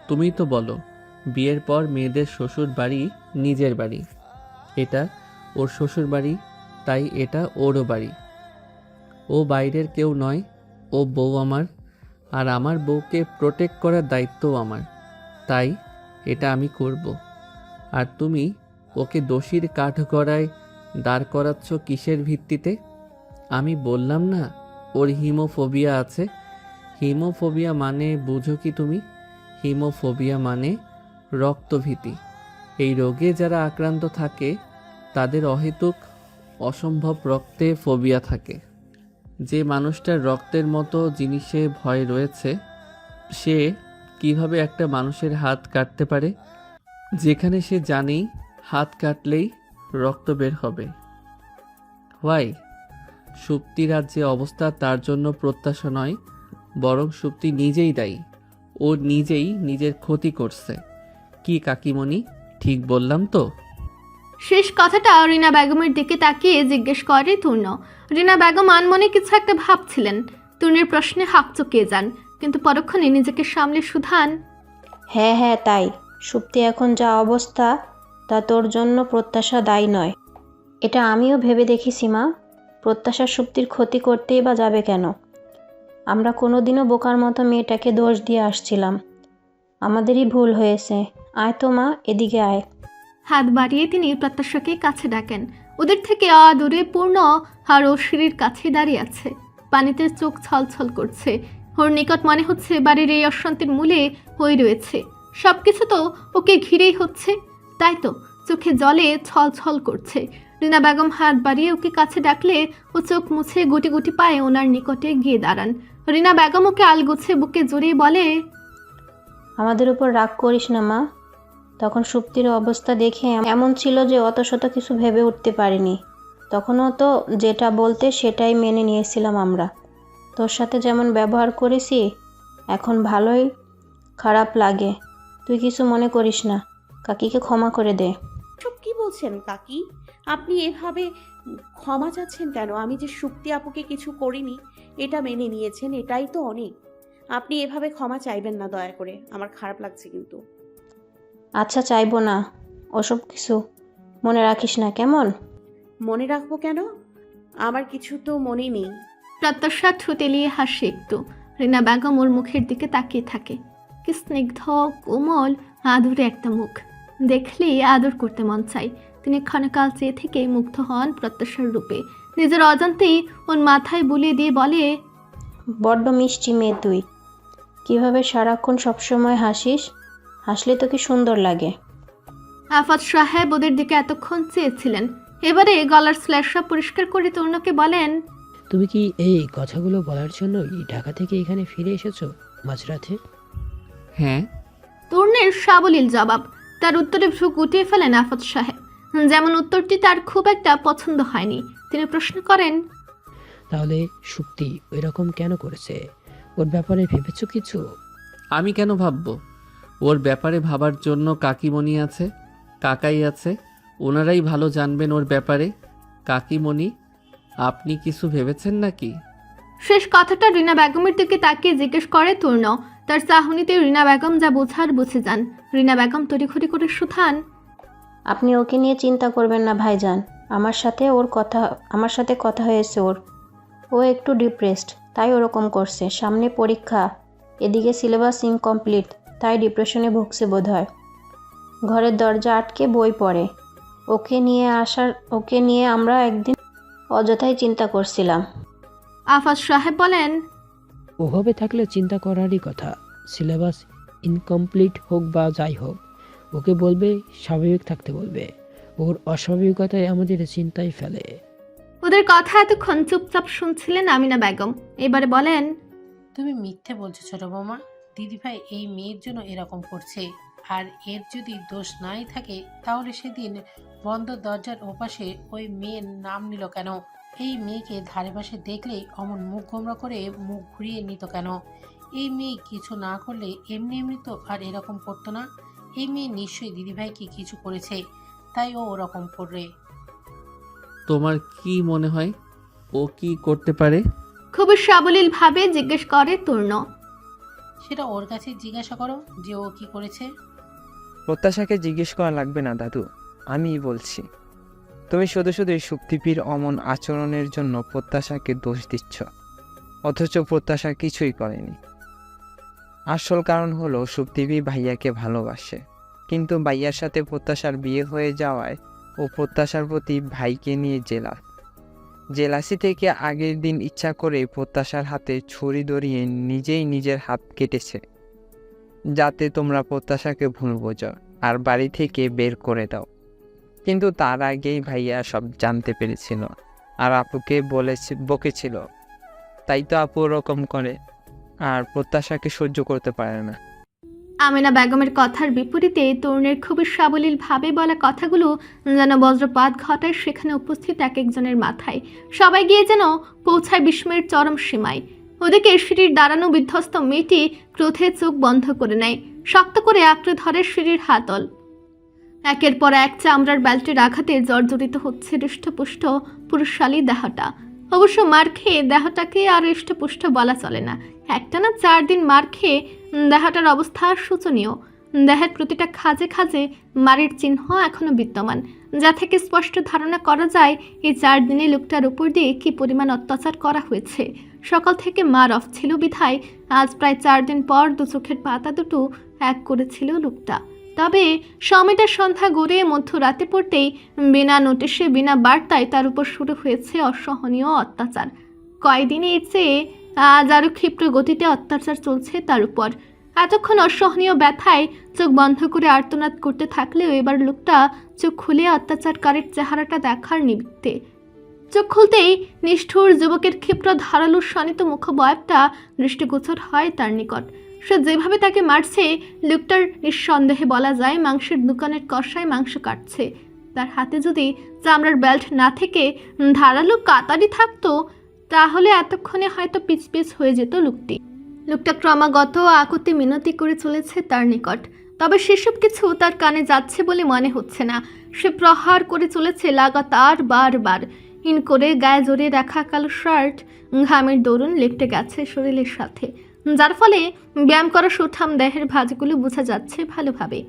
Speaker 8: তুমিই তো বলো বিয়ের পর মেয়েদের শ্বশুর বাড়ি নিজের বাড়ি। এটা ওর শ্বশুর বাড়ি, তাই এটা ওরও বাড়ি। ও বাইরের কেউ নয়, ও বউ আমার, আর আমার বউকে প্রোটেক্ট করার দায়িত্বও আমার, তাই এটা আমি করব। আর তুমি ওকে দোষীর কাঠগড়ায় দাঁড় করাচ্ছ কিসের ভিত্তিতে? আমি বললাম না ওর হিমোফোবিয়া আছে। হিমোফোবিয়া মানে বুঝো কি তুমি? হিমোফোবিয়া মানে রক্তভীতি। এই রোগে যারা আক্রান্ত থাকে তাদের অহেতুক অসম্ভব রক্তে ফোবিয়া থাকে। যে মানুষটার রক্তের মতো জিনিসে ভয় রয়েছে সে কিভাবে একটা মানুষের হাত কাটতে পারে যেখানে সে জানেই হাত কাটলেই রক্ত বের হবে? হোয়াই? সুপ্তির আজ যে অবস্থা তার জন্য প্রত্যাশা নয়, বরং সুপ্তি নিজেই দায়ী। ও নিজেই নিজের ক্ষতি করছে। কি কাকিমণি, ঠিক বললাম তো?
Speaker 2: শেষ কথাটা রিনা বেগমের দিকে তাকিয়ে জিজ্ঞেস করে তূর্ণ। রিনা বেগম আনমনে কিছু একটা ভাবছিলেন। তূর্ণের প্রশ্নে হাঁক চুকিয়ে যান, কিন্তু পরক্ষণে নিজেকে সামলে শুধান,
Speaker 9: হ্যাঁ হ্যাঁ তাই। সুপ্তি এখন যা অবস্থা তা তোর জন্য প্রত্যাশা দায়ী নয়। এটা আমিও ভেবে দেখেছি মা। প্রত্যাশা সুপ্তির ক্ষতি করতেই বা যাবে কেন? আমরা কোনোদিনও বোকার মতো মেয়েটাকে দোষ দিয়ে আসছিলাম। আমাদেরই ভুল হয়েছে। আয় তো মা, এদিকে আয়।
Speaker 2: হাত বাড়িয়ে তিনি প্রত্যাশাকে কাছে ডাকেন। ওদের থেকে দূরে পূর্ণ আর ও সিঁড়ির কাছে দাঁড়িয়ে আছে। পানিতে চোখ ছলছল করছে। ওর নিকট মনে হচ্ছে বাড়ির এই অশান্তির মূলে হয়ে রয়েছে। সবকিছু তো ওকে ঘিরেই হচ্ছে, তাই তো চোখে জলে ছলছল করছে। রিনা বেগম হাত বাড়িয়ে ওকে কাছে ডাকলে ও চোখ মুছে গুটি গুটি পায়ে ওনার নিকটে গিয়ে দাঁড়ান। রিনা বেগম ওকে আলগোছে বুকে জড়িয়ে বলে,
Speaker 9: আমাদের উপর রাগ করিস না মা। তখন সুপ্তির অবস্থা দেখে এমন ছিল যে অত শত কিছু ভেবে উঠতে পারিনি। তখনও তো যেটা বলতে সেটাই মেনে নিয়েছিলাম আমরা। তোর সাথে যেমন ব্যবহার করেছি এখন ভালোই খারাপ লাগে। তুই কিছু মনে করিস না, কাকিকে ক্ষমা করে দে।
Speaker 3: সব কি বলছেন কাকি? আপনি এভাবে ক্ষমা চাচ্ছেন কেন? আমি যে সুপ্তি আপুকে কিছু করিনি এটা মেনে নিয়েছেন, এটাই তো অনেক। আপনি এভাবে ক্ষমা চাইবেন না দয়া করে, আমার খারাপ লাগছে কিন্তু।
Speaker 9: আচ্ছা চাইবো না, ওসব কিছু মনে রাখিস না কেমন?
Speaker 3: মনে রাখবো কেন? আমার কিছু তো মনে নেই।
Speaker 2: প্রত্যাশা ঠোঁটেলিয়ে হাসে একটু। রিনা বেগম ওর মুখের দিকে তাকিয়ে থাকে। কি স্নিগ্ধ, কোমল, আদুরে একটা মুখ। দেখলেই আদর করতে মন চায়। তিনি ক্ষণকাল চেয়ে থেকে মুগ্ধ হন প্রত্যাশার রূপে। নিজের অজান্তেই ওর মাথায় বুলিয়ে দিয়ে বলে,
Speaker 9: বড্ড মিষ্টি মেয়ে তুই। কিভাবে সারাক্ষণ সবসময় হাসিস? হাসলে তো কি সুন্দর লাগে।
Speaker 2: আফাত সাহেব ওদের দিকে এতক্ষণ চেয়েছিলেন। এবারে গলার স্ল্যাশটা পরিষ্কার করে তরুণকে বলেন,
Speaker 10: তুমি কি এই কথাগুলো বলার জন্যই ঢাকা থেকে এখানে ফিরে এসেছো মাঝরাতে?
Speaker 8: হ্যাঁ।
Speaker 2: তরুণের সাবলীল জবাব। তার উত্তরে ভ্রু গুটিয়ে ফেলেন আফাত সাহেব। যেমন উত্তরটি তার খুব একটা পছন্দ হয়নি। তিনি প্রশ্ন করেন,
Speaker 10: তাহলে সুপ্তি এরকম কেন করেছে? ওর ব্যাপারে ভেবেছো কিছু?
Speaker 8: আমি কেন ভাববো? ওর ব্যাপারে ভাবার জন্য কাকিমণি আছে, কাকাই আছে। ওনারাই ভালো জানবেন ওর ব্যাপারে। কাকিমণি, আপনি কিছু ভেবেছেন নাকি?
Speaker 2: শেষ কথাটা রিনা বেগমের দিকে তাকিয়ে জিজ্ঞেস করে তরুণ। তার চাহনিতে রিনা বেগম যা বোঝার বুঝে যান। রিনা বেগম তড়িঘড়ি করে শুধান,
Speaker 9: আপনি ওকে নিয়ে চিন্তা করবেন না ভাইজান। আমার সাথে কথা হয়েছে ওর। ও একটু ডিপ্রেসড, তাই ওরকম করছে। সামনে পরীক্ষা, এদিকে সিলেবাস ইনকমপ্লিট, তাই ডিপ্রেশনে ভুগছে বোধহয়। ঘরের দরজা আটকে বই পড়ে। ওকে নিয়ে আমরা একদিন অযথাই চিন্তা করছিলাম।
Speaker 2: আফাত সাহেব বলেন,
Speaker 10: ওভাবে থাকলে চিন্তা করারই কথা। সিলেবাস ইনকমপ্লিট হোক বা যাই হোক, ওকে বলবে স্বাভাবিক থাকতে বলবে। ওর অস্বাভাবিকতায় আমাদের চিন্তায় ফেলে।
Speaker 2: ওদের কথা এতক্ষণ চুপচাপ শুনছিলেন আমিনা বেগম। এবারে বলেন,
Speaker 11: তুমি মিথ্যে বলছো ছোট বৌমা। দিদিভাই এই মেয়ের জন্য এরকম করছে। আর এর যদি দোষ নাই থাকে তাহলে সেদিন বন্ধ দরজার ওপাশে ওই মেয়ের নাম নিল কেন? এই মেয়েকে ধারে পাশে দেখলেই অমন মুখ গোমরা করে মুখ ঘুরিয়ে নিত কেন? এই মেয়ে কিছু না করলে এমনি এমনি তো আর এরকম করতো না। এই মেয়ে নিশ্চয়ই দিদিভাইকে কিছু করেছে, তাই ও ওরকম করবে।
Speaker 8: তোমার কি মনে হয় ও কি করতে পারে?
Speaker 2: খুবই সাবলীল ভাবে জিজ্ঞেস করে তরুণ।
Speaker 11: সেটা ওর কাছে জিজ্ঞাসা করো যে ও কি করেছে।
Speaker 12: প্রত্যাশাকে জিজ্ঞেস করা লাগবে না দাদু, আমিই বলছি। তুমি শুধু শুধুই সুপ্তিপির অমন আচরণের জন্য প্রত্যাশাকে দোষ দিচ্ছ, অথচ প্রত্যাশা কিছুই করেনি। আসল কারণ হলো সুপ্তিপি ভাইয়াকে ভালোবাসে, কিন্তু ভাইয়ার সাথে প্রত্যাশার বিয়ে হয়ে যাওয়ায় ও প্রত্যাশার প্রতি ভাইকে নিয়ে জেলাসি থেকে আগের দিন ইচ্ছা করে প্রত্যাশার হাতে ছুরি ধরিয়ে নিজেই নিজের হাত কেটেছে, যাতে তোমরা প্রত্যাশাকে ভুল বোঝো আর বাড়ি থেকে বের করে দাও। কিন্তু তার আগেই ভাইয়া সব জানতে পেরেছিল আর আপুকে বকেছিল, তাই তো আপু ওরকম করে আর প্রত্যাশাকে সহ্য করতে পারে না।
Speaker 2: আমেনা বেগমের কথার বিপরীতে তরুণের খুবই সাবলীলভাবে বলা কথাগুলো যেন বজ্রপাত ঘটায় সেখানে উপস্থিত এক একজনের মাথায়। সবাই গিয়ে যেন পৌঁছায় বিস্ময়ের চরম সীমায়। ওদিকে সিঁড়ির দাঁড়ানো বিধ্বস্ত মেয়েটি ক্রোধে চোখ বন্ধ করে নেয়, শক্ত করে আঁকড়ে ধরে সিঁড়ির হাতল। একের পর এক চামড়ার বেল্টের আঘাতে জর্জরিত হচ্ছে হৃষ্টপুষ্ট পুরুষশালী দেহটা। অবশ্য মার খেয়ে দেহটাকে আর হৃষ্টপুষ্ট বলা চলে না, একটানা 4 দিন মার খেয়ে দেহটার অবস্থা শোচনীয়। দেহের প্রতিটা খাজে খাজে মারের চিহ্ন এখনো বিদ্যমান, যা থেকে স্পষ্ট ধারণা করা যায় এই 4 দিনে লোকটার উপর দিয়ে কি পরিমাণ অত্যাচার করা হয়েছে। সকাল থেকে মার অফ ছিল বিধায় আজ প্রায় 4 দিন পর দু চোখের পাতা দুটো এক করেছিল লোকটা। তবে সময়টা সন্ধ্যা গড়িয়ে মধ্যরাতে পড়তেই বিনা নোটিশে বিনা বার্তায় তার উপর শুরু হয়েছে অসহনীয় অত্যাচার। কয়দিনে এর চেয়ে আজ আরও ক্ষিপ্র গতিতে অত্যাচার চলছে তার উপর। এতক্ষণ অসহনীয় ব্যথায় চোখ বন্ধ করে আর্তনাদ করতে থাকলেও এবার লোকটা চোখ খুলে অত্যাচারকারীর চেহারাটা দেখার নিমিত্তে। চোখ খুলতেই নিষ্ঠুর যুবকের ক্ষিপ্র ধারালো শানিত মুখবয়বটা দৃষ্টিগোচর হয় তার নিকট। সে যেভাবে তাকে মারছে, লোকটার নিঃসন্দেহে বলা যায় মাংসের দোকানের কষায় মাংস কাটছে। তার হাতে যদি চামড়ার বেল্ট না থেকে ধারালো কাতারি থাকতো, তাহলে এতক্ষণে হয়তো পিচ পিচ হয়ে যেত লোকটি। লোকটা ক্রমাগত আকুতি মিনতি করে চলেছে তার নিকট, তবে সেসব কিছু তার কানে যাচ্ছে বলে মনে হচ্ছে না। সে প্রহার করে চলেছে লাগাতার বারবার। ইন করে গায়ে জড়িয়ে রাখা কালো শার্ট ঘামের দরুন লেপটে গেছে শরীরের সাথে, যার ফলে ব্যায়াম করা সুঠাম দেহের ভাঁজগুলো বোঝা যাচ্ছে ভালোভাবে।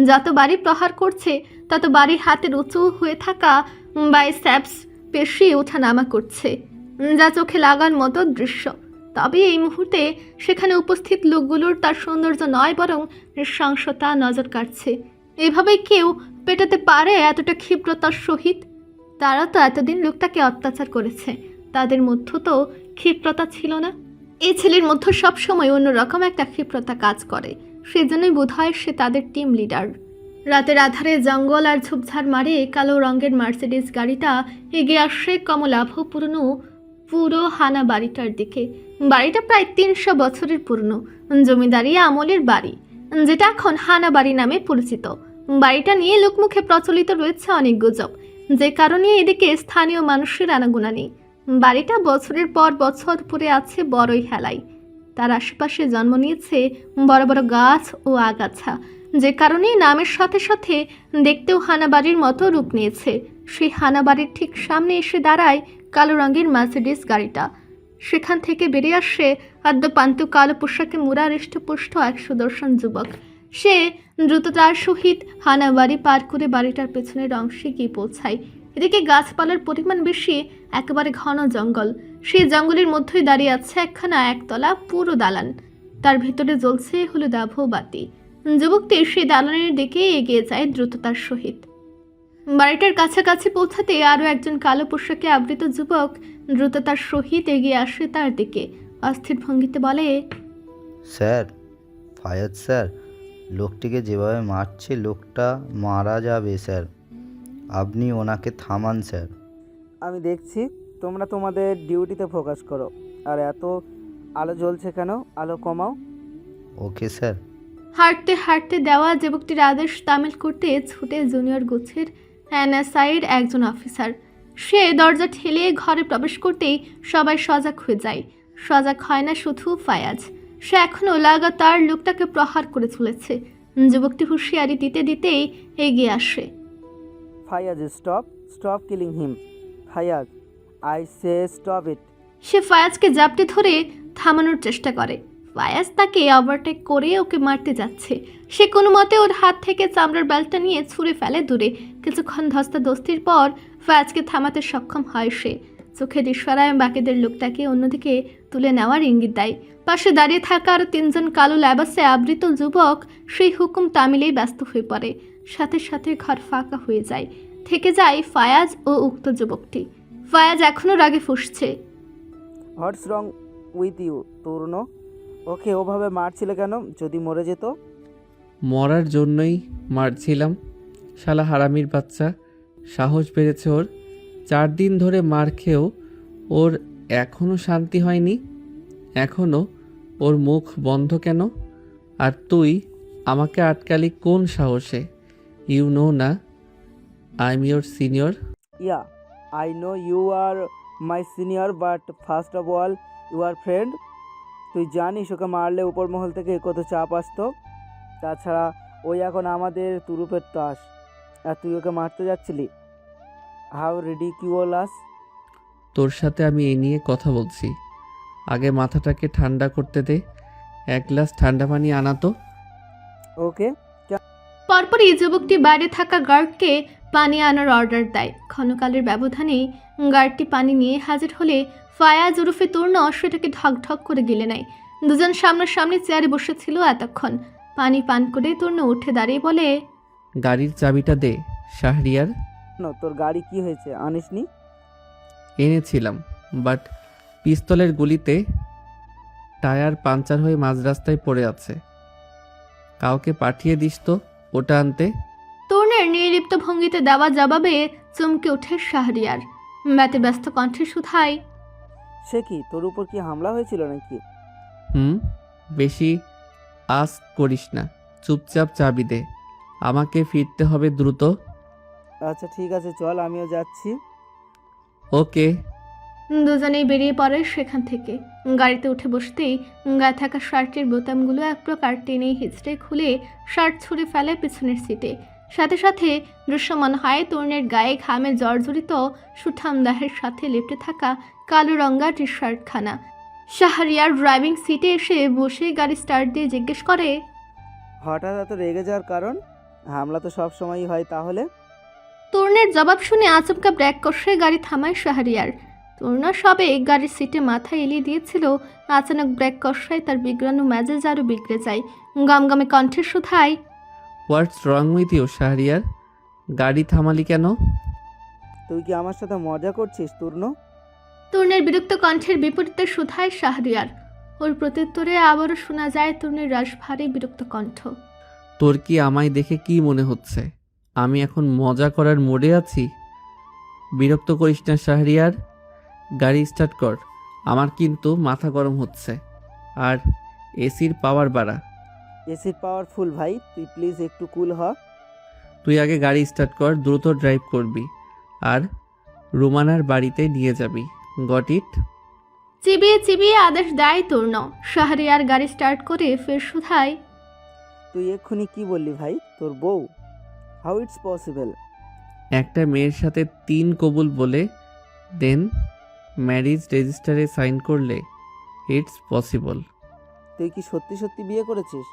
Speaker 2: যত বাড়ি প্রহার করছে তত বাড়ি হাতের উঁচু হয়ে থাকা বাইসেপস পেশি ওঠানামা করছে, যা চোখে লাগার মতো দৃশ্য। তবে এই মুহূর্তে সেখানে উপস্থিত লোকগুলোর তার সৌন্দর্য নয় বরং নৃশংসতা নজর কাটছে। এভাবে কেউ পেটাতে পারে এতটা ক্ষিপ্রতার সহিত? তারা তো এতদিন লোকটাকে অত্যাচার করেছে, তাদের মধ্য তো ক্ষিপ্রতা ছিল না। এই ছেলের মধ্যে সবসময় অন্যরকম একটা ক্ষিপ্রতা কাজ করে, সেজন্যই বোধহয় সে তাদের টিম লিডার। রাতের আধারে জঙ্গল আর ঝোপঝাড় মারে কালো রঙের মার্সিডিজ গাড়িটা এগিয়ে আসে কমলাভ পুরো হানা বাড়িটার দিকে। বাড়িটা প্রায় 300 বছরের পুরনো জমিদারি আমলের বাড়ি, যেটা এখন হানা বাড়ি নামে পরিচিত। বাড়িটা নিয়ে লোকমুখে প্রচলিত রয়েছে অনেক গুজব, যে কারণে এদিকে স্থানীয় মানুষের আনাগোনা নেই। বাড়িটা বছরের পর বছর পরে আছে বড়ই হেলাই। তার আশেপাশে জন্ম নিয়েছে বড় বড় গাছ ও আগাছা, যে কারণে নামের সাথে সাথে দেখতেও হানাবাড়ির মতো রূপ নিয়েছে। সেই হানাবাড়ির ঠিক সামনে এসে দাঁড়ায় কালো রঙের মার্সিডিজ গাড়িটা। সেখান থেকে বেরিয়ে আসে আদ্যপান্ত কালো পোশাকে মোড়া হৃষ্টপুষ্ট এক সুদর্শন যুবক। সে দ্রুততার সহিত হানাবাড়ি পার করে বাড়িটার পেছনের অংশে গিয়ে পৌঁছায়। এদিকে গাছপালার পরিমাণ বেশি, একেবারে ঘন জঙ্গল। সেই জঙ্গলের মধ্যেই দাঁড়িয়ে আছে একখানা একতলা পুরো দালান, তার ভিতরে জ্বলছে হলুদাভ বাতি। যুবকটি সেই দালানের দিকে এগিয়ে যায় দ্রুততার সহিত। বাড়িটার কাছাকাছি পৌঁছাতে আরও একজন কালো পোশাকে আবৃত যুবক দ্রুততার সহিত এগিয়ে আসে তার দিকে। অস্থির ভঙ্গিতে বলে,
Speaker 13: স্যার, ফায়াজ স্যার, লোকটিকে যেভাবে মারছে লোকটা মারা যাবে স্যার, আপনি ওনাকে থামান স্যার।
Speaker 14: আমি দেখছি, তোমরা তোমাদের ডিউটিতে ফোকাস করো। আর এত আলো জ্বলছে কেন? আলো কমাও।
Speaker 13: Okay sir.
Speaker 2: হাঁটতে হাঁটতে দেওয়া যুবকটির আদেশ তামিল করতে ছুটে জুনিয়র গোছের এনএসআইয়ের একজন অফিসার। সে দরজা ঠেলে ঘরে প্রবেশ করতেই সবাই সজাগ হয়ে যায়। সজাগ হয় না শুধু ফায়াজ, সে এখনও লাগাতার লোকটাকে প্রহার করে চলেছে। যুবকটি হুঁশিয়ারি দিতে দিতেই এগিয়ে আসে।
Speaker 14: Fayaz, stop killing him. Fayaz, I say stop it.
Speaker 2: সে ফায়াজকে জাপটে ধরে থামানোর চেষ্টা করে। ফায়াজ তাকে ওভারটেক করে ওকে মারতে যাচ্ছে। সে কোনো মতে ওর হাত থেকে চামড়ার বেল্টটা নিয়ে ছুঁড়ে ফেলে দূরে। কিছুক্ষণ ধস্তাধস্তির পর ফায়াজকে থামাতে সক্ষম হয় সে। চোখের ইশারায় বাকিদের লোকটাকে অন্যদিকে তুলে নেওয়ার ইঙ্গিত দেয়। পাশে দাঁড়িয়ে থাকা আর 3 জন কালো ল্যাবাসে আবৃত যুবক সেই হুকুম তামিলেই ব্যস্ত হয়ে পড়ে। সাথে সাথে ঘর ফাঁকা হয়ে যায়। থেকে যায় ফায়াজ ও উক্ত যুবকটি। ফায়াজ এখনও রাগে ফুঁসছে।
Speaker 14: হোয়াটস রং উইথ ইউ তরুণ? ওকে ওভাবে মারছিলে কেন? যদি মরে যেত?
Speaker 8: মরার জন্যই মারছিলাম। শালা হারামির বাচ্চা, সাহস বেড়েছে ওর। 4 দিন ধরে মার খেয়েও ওর এখনও শান্তি হয়নি। এখনও ওর মুখ বন্ধ কেন? আর তুই আমাকে আটকালি কোন সাহসে? ইউ নো না I am your senior.
Speaker 14: Yeah, I know you are my senior, but first of all you are friend. তুই জানিস ওকে মারলে উপর মহল থেকে কত চাপ আসতো। তাছাড়া ওই এখন আমাদের তুরুপের তাস, আর তুই ওকে মারতে যাচ্ছিলি। How ridiculous.
Speaker 8: তোর সাথে আমি এই নিয়ে কথা বলছি। আগে মাথাটাকে ঠান্ডা করতে দে। 1 গ্লাস ঠান্ডা পানি আনা তো।
Speaker 14: ওকে।
Speaker 2: পরপরই যুবকটি বাইরে থাকা গার্ডকে পানি আনার অর্ডার দেয়। ক্ষণকালের ব্যবধানে গার্ডটি পানি নিয়ে হাজির হলে ফায়াজ ওরফে তূর্ণ সেটাকে ঢকঢক করে গিলে নেয়। দুজন সামনাসামনি চেয়ারে বসেছিল এতক্ষণ। পানি পান করে তূর্ণ উঠে দাঁড়িয়ে বলে,
Speaker 8: গাড়ির চাবিটা দে শাহরিয়ার।
Speaker 14: তোর গাড়ি কি হয়েছে, আনিসনি?
Speaker 8: এনেছিলাম, বাট পিস্তলের গুলিতে টায়ার পাঞ্চার হয়ে মাঝ রাস্তায় পড়ে আছে। কাউকে পাঠিয়ে দিস তো ওটা আনতে।
Speaker 2: তূর্ণের নির্লিপ্ত ভঙ্গিতে দেওয়া জবাবে চমকে ওঠে শাহরিয়ার। ব্যতিব্যস্ত কণ্ঠে শুধায়,
Speaker 14: সে কি, তোর উপর কি হামলা হয়েছিল নাকি?
Speaker 8: বেশি আস করিস না, চুপচাপ চাবি দে। আমাকে ফিরতে হবে দ্রুত।
Speaker 14: আচ্ছা ঠিক আছে, চল, আমিও যাচ্ছি।
Speaker 8: ওকে।
Speaker 2: দুজনেই বেরিয়ে পড়ে সেখান থেকে। গাড়িতে উঠে বসতেই গায়ে থাকা শার্টের বোতামগুলো এক প্রকার টেনে হিঁচড়ে খুলে শার্ট ছুঁড়ে ফেলে পিছনের সিটে। সাথে সাথে দৃশ্যমান হয় তরুণের গায়ে ঘামে জর্জরিত সুঠাম দেহের সাথে লেপটে থাকা কালো রঙা টি শার্টখানা। শাহরিয়ার ড্রাইভিং সিটে এসে বসে গাড়ি স্টার্ট দিয়ে জিজ্ঞেস করে,
Speaker 14: হঠাৎ এত রেগে যাওয়ার কারণ? হামলা তো সব সময়ই হয় তাহলে।
Speaker 2: তরুণের জবাব শুনে আচমকা ব্রেক কষে গাড়ি থামায় শাহরিয়ার। তরুণ সবে গাড়ির সিটে মাথা এলিয়ে দিয়েছিল, আচানক ব্রেক কষায় তার বিগ্রানো মেজাজ আরও বিগড়ে যায়। গমগমে কণ্ঠে শুধায়,
Speaker 8: হোয়াটস রং উইথ ইউ শাহরিয়ার? গাড়ি থামালি কেন?
Speaker 14: তুই কি আমার সাথে মজা করছিস তূর্ণ?
Speaker 2: তরুণের বিরক্ত কণ্ঠের বিপরীতে শুধায় শাহরিয়ার। ওর প্রত্যুত্তরে আবারও শোনা যায় তরুণের রাশভারী বিরক্ত কণ্ঠ।
Speaker 8: তোর কি আমায় দেখে কি মনে হচ্ছে আমি এখন মজা করার মোডে আছি? বিরক্ত করিস না শাহরিয়ার, গাড়ি স্টার্ট কর। আমার কিন্তু মাথা গরম হচ্ছে। আর এসির পাওয়ার বাড়া।
Speaker 14: এসির পাওয়ারফুল ভাই, তুই প্লিজ একটু কুল হ।
Speaker 8: তুই আগে গাড়ি স্টার্ট কর, দ্রুত ড্রাইভ করবি আর রুমানার বাড়িতে নিয়ে যাবি। Got it?
Speaker 2: চিবিয়ে চিবিয়ে আদেশ দেয় তরুণ। শাহরিয়ার গাড়ি স্টার্ট করে ফের শুধায়,
Speaker 14: তুই এক্ষুনি কি বললি ভাই? তোর বউ? How it's possible?
Speaker 8: একটা মেয়ের সাথে 3 কবুল বলে দেন ম্যারেজ রেজিস্টারে সাইন করলে ইটস পসিবল।
Speaker 14: তুই কি সত্যি সত্যি বিয়ে করেছিস,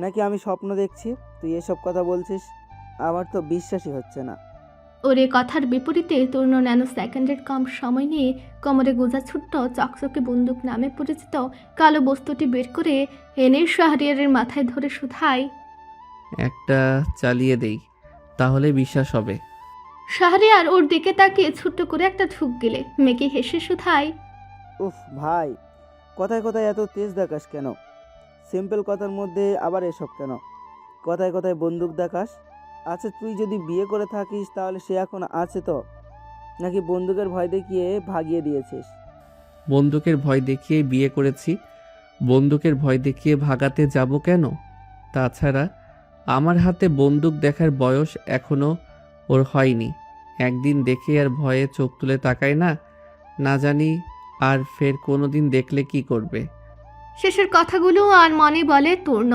Speaker 14: নাকি আমি স্বপ্ন দেখছি? তুই এসব কথা বলছিস, আমার তো বিশ্বাসই হচ্ছে না।
Speaker 2: ওর কথার বিপরীতে তরুণ ন্যানো সেকেন্ডের কম সময় নিয়ে কোমরে গোজা ছুট্ট চকচকে বন্দুক নামে পরিচিত কালো বস্তুটি বের করে এনে শাহরিয়ারের মাথায় ধরে শুধায়,
Speaker 8: একটা চালিয়ে দেই, তাহলে বিশ্বাস হবে।
Speaker 2: শাহরিয়ার ওর দিকে তাকিয়ে ছোট্ট করে একটা ঢুক গেলে মেকে হেসে শুধায়,
Speaker 14: উফ ভাই, কথায় কথায় এত তেজ দেখাস কেন? সিম্পল কথার মধ্যে আবার এসব কেন? কথায় কথায় বন্দুক দেখাস? আচ্ছা তুই যদি বিয়ে করে থাকিস তাহলে সে এখন আছে তো, নাকি বন্দুকের ভয় দেখিয়ে ভাগিয়ে দিয়েছিস?
Speaker 8: বন্দুকের ভয় দেখিয়ে বিয়ে করেছি। বন্দুকের ভয় দেখিয়ে ভাগাতে যাব কেন? তাছাড়া আমার হাতে বন্দুক দেখার বয়স এখনও ওর হয়নি। একদিন দেখে আর ভয়ে চোখ তুলে তাকায় না, না জানি আর ফের কোনো দিন দেখলে কি করবে।
Speaker 2: শেষের কথাগুলো আর মনে বলে তূর্ণ।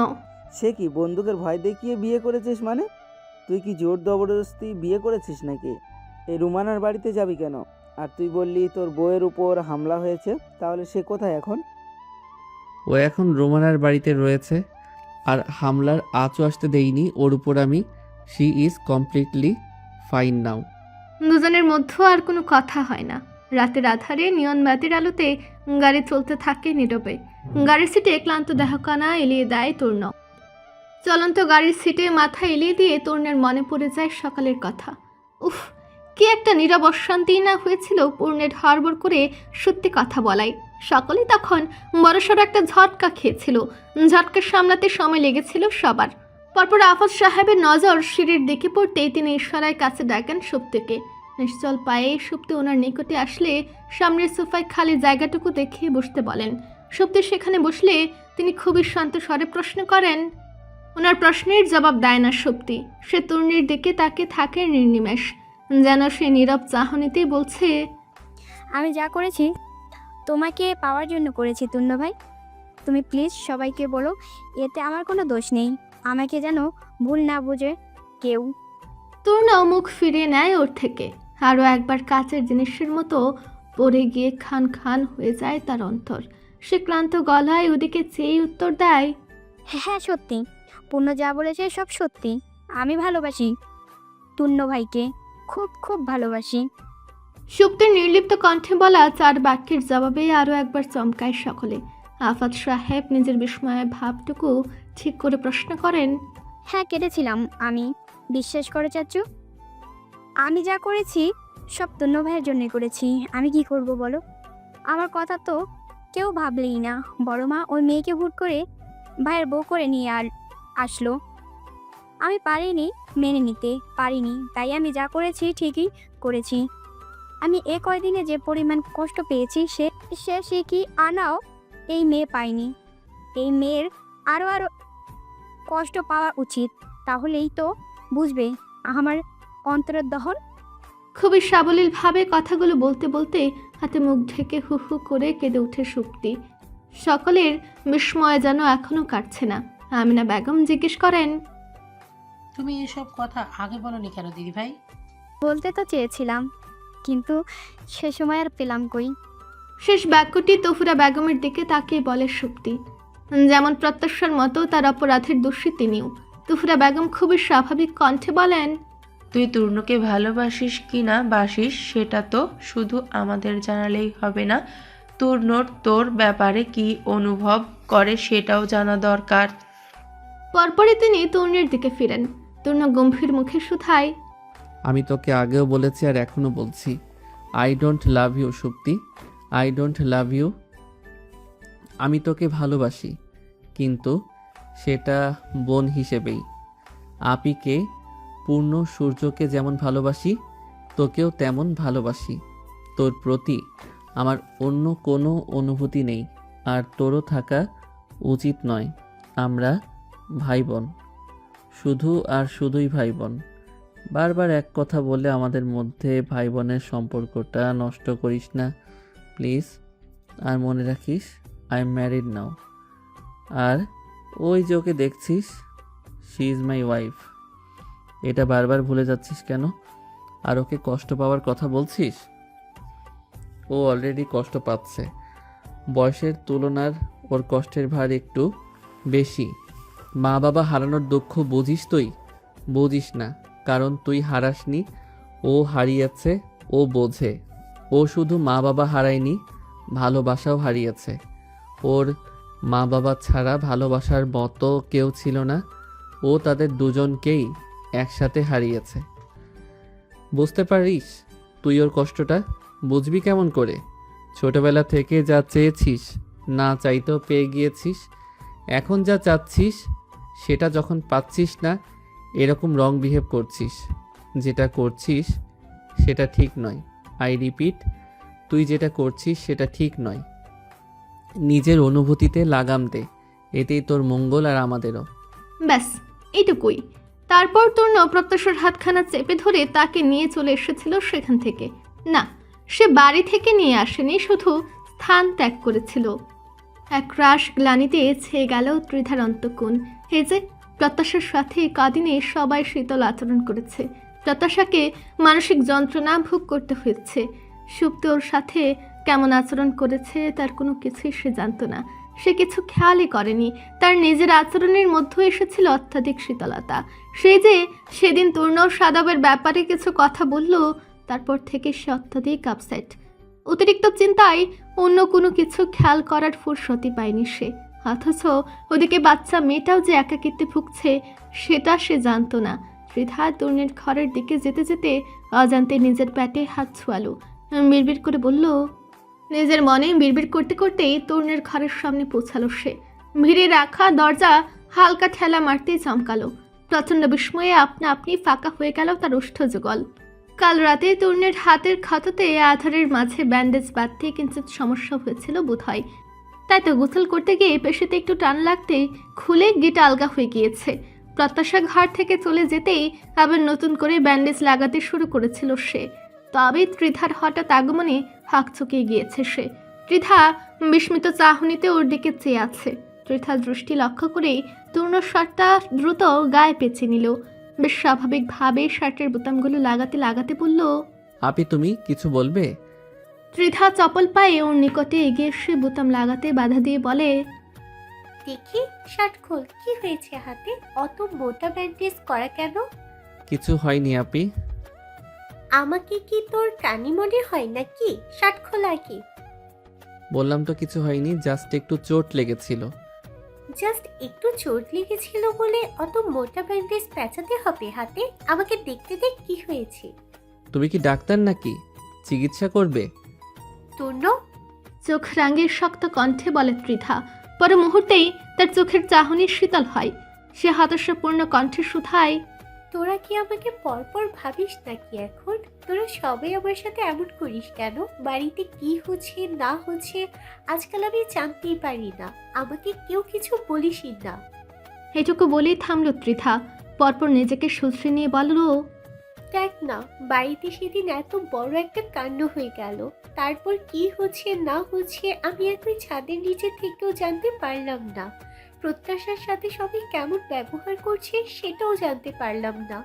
Speaker 14: সে কি, বন্দুকের ভয় দেখিয়ে বিয়ে করেছিস মানে? তুই কি জোর জবরদস্তি বিয়ে করেছিস নাকি? এই রুমানার বাড়িতে যাবি কেন? আর তুই বললি তোর বউয়ের উপর হামলা হয়েছে, তাহলে সে কোথায় এখন?
Speaker 8: ও এখন রোমানার বাড়িতে রয়েছে, আর হামলার আঁচও আসতে দেইনি ওর উপর আমি। শি ইজ কমপ্লিটলি ফাইন নাও।
Speaker 2: দুজনের মধ্যে আর কোনো কথা হয় না। রাতের আধারে নিয়ন বাতির আলোতে গাড়ি চলতে থাকে নীরবে। গাড়ির সিটে ক্লান্ত দেহকানা এলিয়ে দেয় তূর্ণ। চলন্ত গাড়ির সিটে মাথা এলিয়ে দিয়ে তূর্ণের মনে পড়ে যায় সকালের কথা। উফ, কি একটা নীরব অশান্তি না হয়েছিল পূর্ণের হড়বড় করে সত্যি কথা বলাই। সকলেই তখন বড়সড় একটা ঝটকা খেয়েছিল। ঝটকা সামলাতে সময় লেগেছিল সবার। পরপর আফাজ সাহেবের নজর সিঁড়ির দিকে পড়তেই তিনি ইশারায় কাছে ডাকেন সুপ্তিকে। নিশ্চল পায়ে সুপ্তি ওনার নিকটে আসলে সামনের সোফায় খালি জায়গাটুকু দেখে বসতে বলেন। সুপ্তি সেখানে বসলে তিনি খুবই শান্ত স্বরে প্রশ্ন করেন। ওনার প্রশ্নের জবাব দেয় না সুপ্তি। সে তরুণীর দিকে তাকে থাকে নির্নিমেষ, যেন সে নীরব চাহনিতেই বলছে,
Speaker 7: আমি যা করেছি তোমাকে পাওয়ার জন্য করেছি তূর্ণ ভাই। তুমি প্লিজ সবাইকে বলো এতে আমার কোনো দোষ নেই, আমাকে যেন ভুল না বোঝে কেউ।
Speaker 2: তূর্ণ মুখ ফিরিয়ে নেয় ওর থেকে। আরও একবার কাচের জিনিসের মতো পড়ে গিয়ে খান খান হয়ে যায় তার অন্তর। সে ক্লান্ত গলায় ওদিকে চেয়ে উত্তর দেয়,
Speaker 7: হ্যাঁ সত্যি, পূর্ণ যা বলেছে সব সত্যি। আমি ভালোবাসি তূর্ণ ভাইকে, খুব খুব ভালোবাসি।
Speaker 2: সুপ্তির নির্লিপ্ত কণ্ঠে বলা 4 বাক্যের জবাবে আরও একবার চমকায় সকলে। আফাদ সাহেব নিজের বিস্ময়ের ভাবটুকু ঠিক করে প্রশ্ন করেন,
Speaker 7: হ্যাঁ কেটেছিলাম আমি, বিশ্বাস করে চাচু। আমি যা করেছি সব তূর্ণ ভাইয়ের জন্যই করেছি। আমি কি করব বলো? আমার কথা তো কেউ ভাবলেই না। বড় মা ওই মেয়েকে হুট করে ভাইয়ের বউ করে নিয়ে আসলো। আমি পারিনি, মেনে নিতে পারিনি। তাই আমি যা করেছি ঠিকই করেছি। আমি এ কয়দিনে যে পরিমাণ কষ্ট পেয়েছি সে কি আনাও এই মেয়ে পায়নি। এই মেয়ের আরও কষ্ট পাওয়া উচিত, তাহলেই তো বুঝবে আমার অন্তরের দহন।
Speaker 2: খুবই সাবলীলভাবে কথাগুলো বলতে বলতে হাতে মুখ ঢেকে হু হু করে কেঁদে ওঠে সুপ্তি। সকলের বিস্ময় যেন এখনো কাটছে না। আমিনা বেগম জিজ্ঞেস করেন,
Speaker 11: তুমি এসব কথা আগে বলনি কেন দিদি ভাই?
Speaker 7: বলতে তো চেয়েছিলাম, কিন্তু সে সময় আর পেলাম কই।
Speaker 2: শেষ বাক্যটি তফুরা বেগমের দিকে তাকিয়ে বলে সুপ্তি। যেমন প্রত্যাশার মতো তার অপরাধের দোষী তিনিও। তফুরা বেগম খুবই স্বাভাবিক কণ্ঠে বলেন,
Speaker 5: তুই তূর্ণকে ভালোবাসিস কি না বাসিস সেটা তো শুধু আমাদের জানালেই হবে না, তূর্ণর তোর ব্যাপারে কি অনুভব করে সেটাও জানা দরকার।
Speaker 2: পরপরই তিনি তরুণীর দিকে ফিরেন। তরুণ গম্ভীর মুখে শুধায়,
Speaker 8: আমি তোকে আগেও বলেছি আর এখনও বলছি, I don't love you Supti, I don't love you. আমি তোকে ভালোবাসি, কিন্তু সেটা বোন হিসেবেই। আপিকে, পূর্ণ, সূর্যকে যেমন ভালোবাসি তোকেও তেমন ভালোবাসি। তোর প্রতি আমার অন্য কোনো অনুভূতি নেই, আর তোরও থাকা উচিত নয়। আমরা ভাই বোন, শুধু আর শুধুই ভাই বোন। বারবার এক কথা বলে আমাদের মধ্যে ভাই বোনের সম্পর্কটা নষ্ট করিস না প্লিজ। আর মনে রাখিস, আই এম ম্যারিড নাও। আর ওই যে ওকে দেখছিস, শি ইজ মাই ওয়াইফ। এটা বারবার ভুলে যাচ্ছিস কেন? আর ওকে কষ্ট পাওয়ার কথা বলছিস? ও অলরেডি কষ্ট পাচ্ছে। বয়সের তুলনার ওর কষ্টের ভার একটু বেশি। মা বাবা হারানোর দুঃখ বুঝিস তুই? বুঝিস না, কারণ তুই হারাসনি, ও হারিয়েছে, ও বোঝে। ও শুধু মা বাবা হারায়নি, ভালোবাসাও হারিয়েছে। ওর মা বাবা ছাড়া ভালোবাসার মতো কেউ ছিল না। ও তাদের দুজনকেই একসাথে হারিয়েছে। বুঝতে পারিস তুই ওর কষ্টটা? বুঝবি কেমন করে? ছোটবেলা থেকে যা চেয়েছিস, না চাইতেও পেয়ে গিয়েছিস। এখন যা চাচ্ছিস সেটা যখন পাচ্ছিস না, এরকম রং বিহেভ করছিস। যেটা করছিস সেটা ঠিক নয়। আই রিপিট, তুই যেটা করছিস সেটা ঠিক নয়। নিজের অনুভূতিতে লাগাম দে, এতেই তোর মঙ্গল আর আমাদেরও।
Speaker 2: ব্যাস এইটুকুই। তারপর তরুণ প্রত্যাশার হাতখানা চেপে ধরে তাকে নিয়ে চলে এসেছিল সেখান থেকে। না, সে বাড়ি থেকে নিয়ে আসেনি, শুধু স্থান ত্যাগ করেছিল। এক রাশ গ্লানিতে ছেয়ে গেল ত্রিধার অন্তঃকোণ। এই যে প্রত্যাশার সাথে কদিনে সবাই শীতল আচরণ করেছে। প্রত্যাশাকে মানসিক যন্ত্রণা ভোগ করতে হয়েছে। সুপ্তি ওর সাথে কেমন আচরণ করেছে তার কোনো কিছুই সে জানত না। সে কিছু খেয়ালই করেনি তার নিজের আচরণের মধ্যে এসেছিল অত্যাধিক শীতলতা। সেই যে সেদিন তূর্ণ সাদাবের ব্যাপারে কিছু কথা বলল, তারপর থেকে সে অত্যাধিক আপসেট। অতিরিক্ত চিন্তায় অন্য কোনো কিছু খেয়াল করার ফুরসতি পায়নি সে। অথচ ওদিকে বাচ্চা মেয়েটাও যে একাকিত্বে ভুগছে সেটা সে জানতো না। ত্রিধা তূর্ণের ঘরের দিকে যেতে যেতে অজান্তে নিজের পেটে হাত ছোঁয়ালো, বিড়বিড় করে বলল। নিজের মনে বিড়বিড় করতে করতেই তূর্ণের ঘরের সামনে পৌঁছালো সে। ভিড়ে রাখা দরজা হালকা ঠেলা মারতেই চমকালো। প্রচণ্ড বিস্ময়ে আপনা আপনি ফাঁকা হয়ে গেল তার ওষ্ঠ যুগল। কাল রাতে তূর্ণের হাতের ক্ষততে আধারের মাঝে ব্যান্ডেজ বাঁধতে কিঞ্চিত সমস্যা হয়েছিল বোধহয়, তাই তো গোসল করতে গিয়ে পেশিতে একটু টান লাগতেই খুলে গিট আলগা হয়ে গিয়েছে। প্রত্যাশা ঘর থেকে চলে যেতেই আবার নতুন করে ব্যান্ডেজ লাগাতে শুরু করেছিল সে। তবে ত্রিধার হঠাৎ আগমনে হাঁক চুকিয়ে গিয়েছে সে। ত্রিধা বিস্মিত চাহনিতে ওর দিকে চেয়ে আছে। ত্রিধার দৃষ্টি লক্ষ্য করেই তূর্ণ শার্টটা দ্রুত গায়ে পেঁচে নিল। বেশ স্বাভাবিকভাবে শার্টের বোতামগুলো লাগাতে লাগাতে বলল,
Speaker 8: আপি তুমি কিছু বলবে?
Speaker 2: ত্রিধা চপল পায়ে ওর নিকটে এগিয়ে এসে বোতাম লাগাতে বাধা দিয়ে বলে,
Speaker 3: দেখি শার্ট খোল, কি হয়েছে হাতে? অত মোটা ব্যান্ডেজ করা কেন?
Speaker 8: কিছু হয়নি আপি।
Speaker 3: আমাকে কি তোর কানি মনে হয় নাকি? শার্ট খোলা কি?
Speaker 8: বললাম তো কিছু হয়নি, জাস্ট একটু চোট লেগেছিল।
Speaker 3: জাস্ট একটু চোট লেগেছিল বলে অত মোটা ব্যান্ডেজ পেঁচাতে হবে হাতে? আমাকে দেখতে দেখ কি হয়েছে।
Speaker 8: তুমি কি ডাক্তার নাকি? চিকিৎসা করবে?
Speaker 3: তূর্ণ,
Speaker 2: চোখ রাঙের শক্ত কণ্ঠে বলে ত্রিধা। পরে মুহূর্তেই তার চোখের চাহনি শীতল হয়। সে হতাশাপূর্ণ কণ্ঠে শুধায়,
Speaker 3: তোরা কি আমাকে পরপর ভাবিস নাকি এখন? তোরা সবাই আমার সাথে এমন করিস কেন? বাড়িতে কি হচ্ছে না হচ্ছে আজকাল আমি জানতেই পারি না। আমাকে কেউ কিছু বলিসই না।
Speaker 2: এটুকু বলেই থামল ত্রিধা। পরপর নিজেকে শুধরে নিয়ে বলল,
Speaker 3: দেখ না, বাড়িতে সেদিন এত বড় একটা কাণ্ড হয়ে গেল। তারপর কি হচ্ছে না হচ্ছে আমি এখন ছাদের নিচে থেকেও জানতে পারলাম না। প্রত্যাশার সাথে সবাই কেমন ব্যবহার করছে সেটাও জানতে পারলাম না।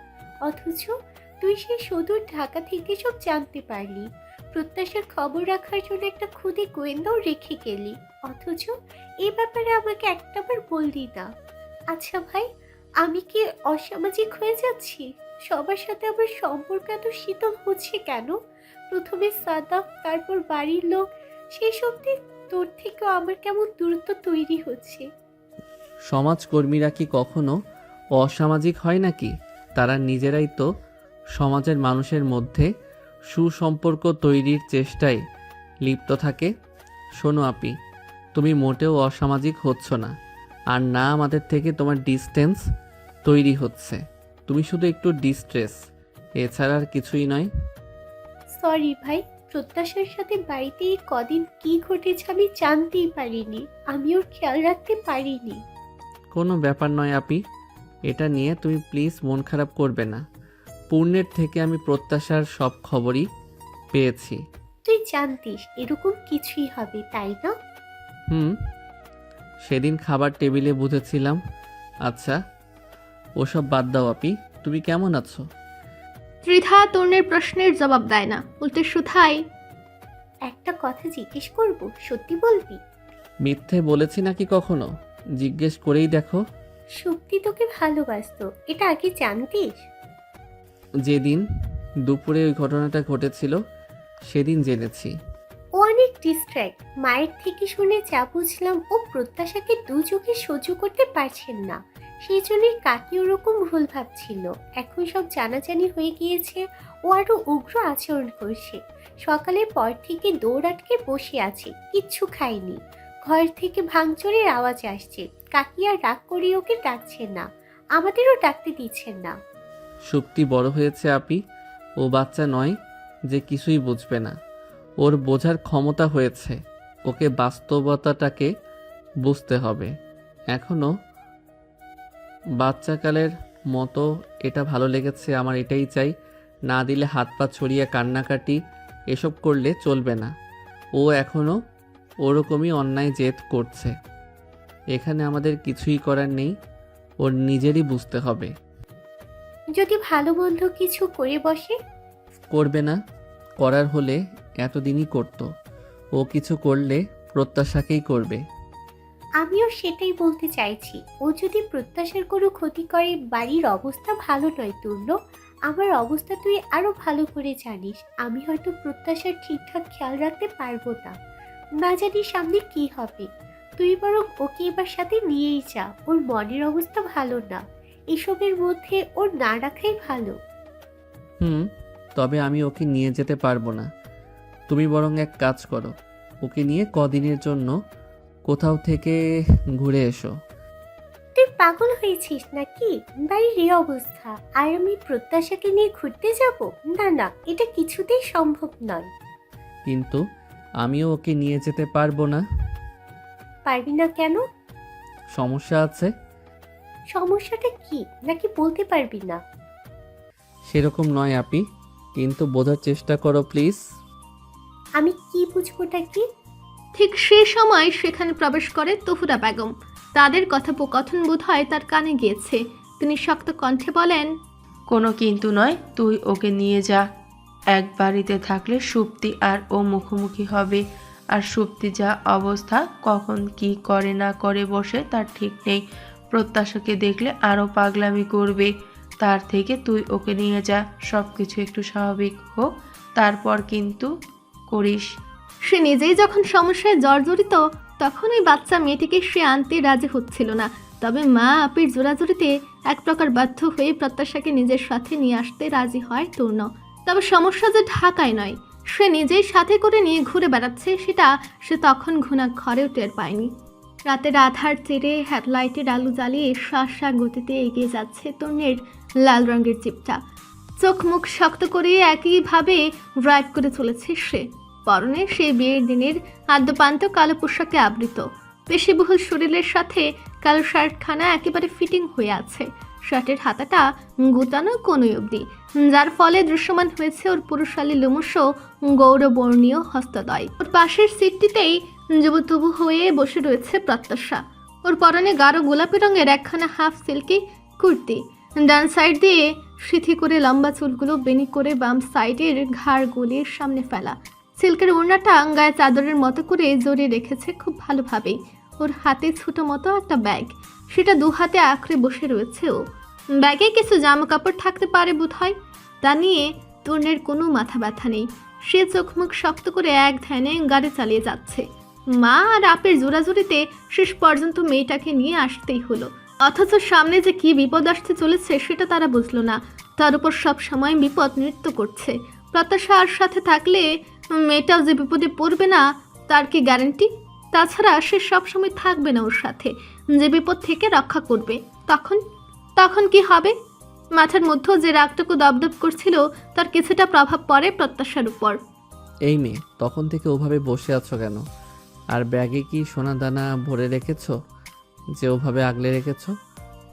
Speaker 3: অথচ তুই সেই সুদূর ঢাকা থেকে সব জানতে পারলি। প্রত্যাশার খবর রাখার জন্য একটা খুদে গোয়েন্দাও রেখে গেলি, অথচ এই ব্যাপারে আমাকে একটাবার বললি না। আচ্ছা ভাই, আমি কি অসামাজিক হয়ে যাচ্ছি? সবার সাথে আমার সম্পর্ক এত শীতল হচ্ছে কেন? প্রথমে সাদাব, তারপর বাড়ির লোক, সেই সত্যি তোর থেকেও আমার কেমন দূরত্ব তৈরি হচ্ছে।
Speaker 8: সমাজকর্মীরা কি কখনো অসামাজিক হয় নাকি? তারা নিজেরাই তো সমাজের মানুষের মধ্যে সুসম্পর্ক তৈরির চেষ্টায় লিপ্ত থাকে। শোনো আপি, তুমি মোটেও অসামাজিক হচ্ছ না, আর না আমাদের থেকে তোমার ডিস্টেন্স তৈরি হচ্ছে। তুমি শুধু একটু ডিস্ট্রেস, এছাড়া আর কিছুই নয়।
Speaker 3: সরি ভাই, প্রত্যাশার সাথে বাড়িতে এই কদিন কি ঘটেছে আমি জানতেই পারিনি। আমি ওর খেয়াল রাখতে পারিনি।
Speaker 8: কোনো ব্যাপার নয় আপি, এটা নিয়ে তুমি প্লিজ মন খারাপ করবে না। পূর্ণের থেকে আমি প্রত্যাশার সব খবরই পেয়েছি।
Speaker 3: তুই জানতিস এরকম কিছুই হবে, তাই না?
Speaker 8: সেদিন খাবার টেবিলে বুঝেছিলাম। আচ্ছা ওসব বাদ দাও আপি, তুমি কেমন আছো?
Speaker 2: ত্রিধা তূর্ণের প্রশ্নের জবাব দেয় না, উল্টে শুধায়,
Speaker 3: একটা কথা জিজ্ঞেস করব, সত্যি বলবি?
Speaker 8: মিথ্যে বলেছি নাকি কখনো? জিজ্ঞেস করেই দেখো।
Speaker 3: সত্যি তোকে ভালোবাসতো, এটা আগে জানতিস?
Speaker 8: যেদিন দুপুরে ওই ঘটনাটা ঘটেছিল সেদিন জেনেছি।
Speaker 3: ও অনেক ডিস্ট্র্যাক্ট। মায়ের থেকে শুনে যা বুঝলাম, ও প্রত্যাশাকে দু চোখে সহ্য করতে পারছেন না। সেই জন্যই কাকি ওরকম ভুল ভাবছিল। এখন সব জানাজানি হয়ে গিয়েছে, ও আরো উগ্র আচরণ করছে। সকালের পর থেকে দৌড় আটকে বসে আছে, কিচ্ছু খায়নি। ঘর থেকে ভাঙচুরের আওয়াজ আসছে। কাকি আর রাগ করে ওকে ডাকছেন না, আমাদেরও ডাকতে দিচ্ছেন না।
Speaker 8: সুপ্তি বড় হয়েছে আপি, ও বাচ্চা নয় যে কিছুই বুঝবে না। ওর বোঝার ক্ষমতা হয়েছে, ওকে বাস্তবতাটাকে বুঝতে হবে। এখনো বাচ্চাকালের মতো এটা ভালো লেগেছে, আমার এটাই চাই, না দিলে হাত পা ছড়িয়ে কান্নাকাটি এসব করলে চলবে না। ও এখনো ওরকমই অন্যায় জেদ করছে। এখানে আমাদের কিছুই করার নেই, ওর নিজেরই বুঝতে হবে।
Speaker 3: যদি ভালো মন্দ কিছু করে বসে?
Speaker 8: করবে না, করার হলে এতদিনই করতো। ও কিছু করলে প্রত্যাশাকেই করবে।
Speaker 15: আমিও সেটাই বলতে চাইছি। ও যদি প্রত্যাশার কোনো ক্ষতি করে, বাড়ির অবস্থা ভালো নয় তুর্য। আমার অবস্থা তুই আরো ভালো করে জানিস। আমি হয়তো প্রত্যাশার ঠিকঠাক খেয়াল রাখতে পারবো না, না জানি সামনে কি হবে। তুই বরং ওকে এবার সাথে নিয়েই যা। ওর মনের অবস্থা ভালো না, এসবের মধ্যে ওর না রাখাই ভালো।
Speaker 8: তবে আমি ওকে নিয়ে যেতে পারবো না। তুমি বরং এক কাজ করো, ওকে নিয়ে কদিনের জন্য কোথাও থেকে ঘুরে এসো।
Speaker 15: তুই পাগল হয়েছিস নাকি? বাড়ির এই অবস্থা, আর আমি প্রত্যাশাকে নিয়ে ঘুরতে যাব? না না, এটা কিছুতেই সম্ভব নয়।
Speaker 8: কিন্তু আমিও ওকে নিয়ে যেতে পারবো না।
Speaker 15: পারবি না কেন?
Speaker 8: সমস্যা আছে।
Speaker 15: সমস্যাটা কি নাকি বলতে পারবি না?
Speaker 8: সেরকম নয় আপি, কিন্তু বোঝার চেষ্টা করো প্লিজ।
Speaker 15: আমি কি বুঝবোটা কি?
Speaker 2: ঠিক সেই সময় সেখানে প্রবেশ করে তহুরা বেগম। তাদের কথোপকথন বোধ হয় তার কানে গিয়েছে। তিনি শক্ত কণ্ঠে বলেন,
Speaker 5: কোনো কিন্তু নয়, তুই ওকে নিয়ে যা। এক বাড়িতে থাকলে সুপ্তি আর ও মুখোমুখি হবে, আর সুপ্তি যা অবস্থা, কখন কি করে না করে বসে তার ঠিক নেই। প্রত্যাশাকে দেখলে আরও পাগলামি করবে। তার থেকে তুই ওকে নিয়ে যা, সব কিছু একটু স্বাভাবিক হোক, তারপর কিন্তু করিস।
Speaker 2: সে নিজেই যখন সমস্যায় জর্জরিত, তখন ওই বাচ্চা মেয়েটিকে সে আনতে রাজি হচ্ছিল না। তবে মা আপির জোরাজুরিতে এক প্রকার বাধ্য হয়ে প্রত্যাশাকে নিজের সাথে নিয়ে আসতে রাজি হয় তূর্ণ। তবে সমস্যা যে ঢাকায় নয়, সে নিজেই সাথে করে নিয়ে ঘুরে বেড়াচ্ছে, সেটা সে তখন ঘরেও টের পায়নি। রাতের আধার ছেড়ে হেডলাইটের আলো জ্বালিয়ে শ্বাসা গতিতে এগিয়ে যাচ্ছে তূর্ণের লাল রঙের জিপটা। চোখ মুখ শক্ত করে একইভাবে ড্রাইভ করে চলেছে সে। পরনে সে বিয়ের দিনের আদ্যপান্ত কালো পোশাকে আবৃত। পেশিবহুল শরীরের সাথে কালো শার্টখানা একেবারে ফিটিং হয়ে আছে। শার্টের হাতাটা গুটানো কোনোই অবধি, যার ফলে দৃশ্যমান হয়েছে ওর পুরুষালী লোমশ গৌরবর্ণীয় হস্তদ্বয়। ওর পাশের সিটটিতেই যুবতবু হয়ে বসে রয়েছে প্রত্যাশা। ওর পরনে গাঢ় গোলাপি রঙের একখানা হাফ সিল্কি কুর্তি, ডান সাইড দিয়ে সিথি করে লম্বা চুলগুলো বেনি করে বাম সাইডের ঘাড় গলিয়ে সামনে ফেলা। সিল্কের ওড়নাটা গায়ে চাদরের মতো করে জড়িয়ে রেখেছে খুব ভালোভাবেই। ওর হাতে ছোট মতো একটা ব্যাগ, সেটা দু হাতে আঁকড়ে বসে রয়েছে ও। ব্যাগে কিছু জামা কাপড় থাকতে পারে বোধ হয়। তা নিয়ে তূর্ণের কোনো মাথা ব্যথা নেই। সে চোখ মুখ শক্ত করে এক ধ্যানে গাড়ি চালিয়ে যাচ্ছে। মা আর আপের জোরাজুরিতে শেষ পর্যন্ত মেয়েটাকে নিয়ে আসতেই হলো। অথচ সামনে যে কি বিপদ আসতে চলেছে সেটা তারা বুঝলো না। তার উপর সব সময় বিপদ নৃত্য করছে। প্রত্যাশা আর সাথে থাকলে মেয়েটাও যে বিপদে পড়বে না তার কি গ্যারান্টি? তাছাড়া সে সবসময় থাকবে না ওর সাথে, যে বিপদ থেকে রক্ষা করবে। তখন কি হবে? মাথার মধ্যে যে রাগটুকু দপদপ করছিল তার কিছুটা প্রভাব পড়ে প্রত্যাশার উপর।
Speaker 8: এই মেয়ে, তখন থেকে ওভাবে বসে আছো কেন? আর ব্যাগে কি সোনা দানা ভরে রেখেছো যে ওভাবে আগলে রেখেছো?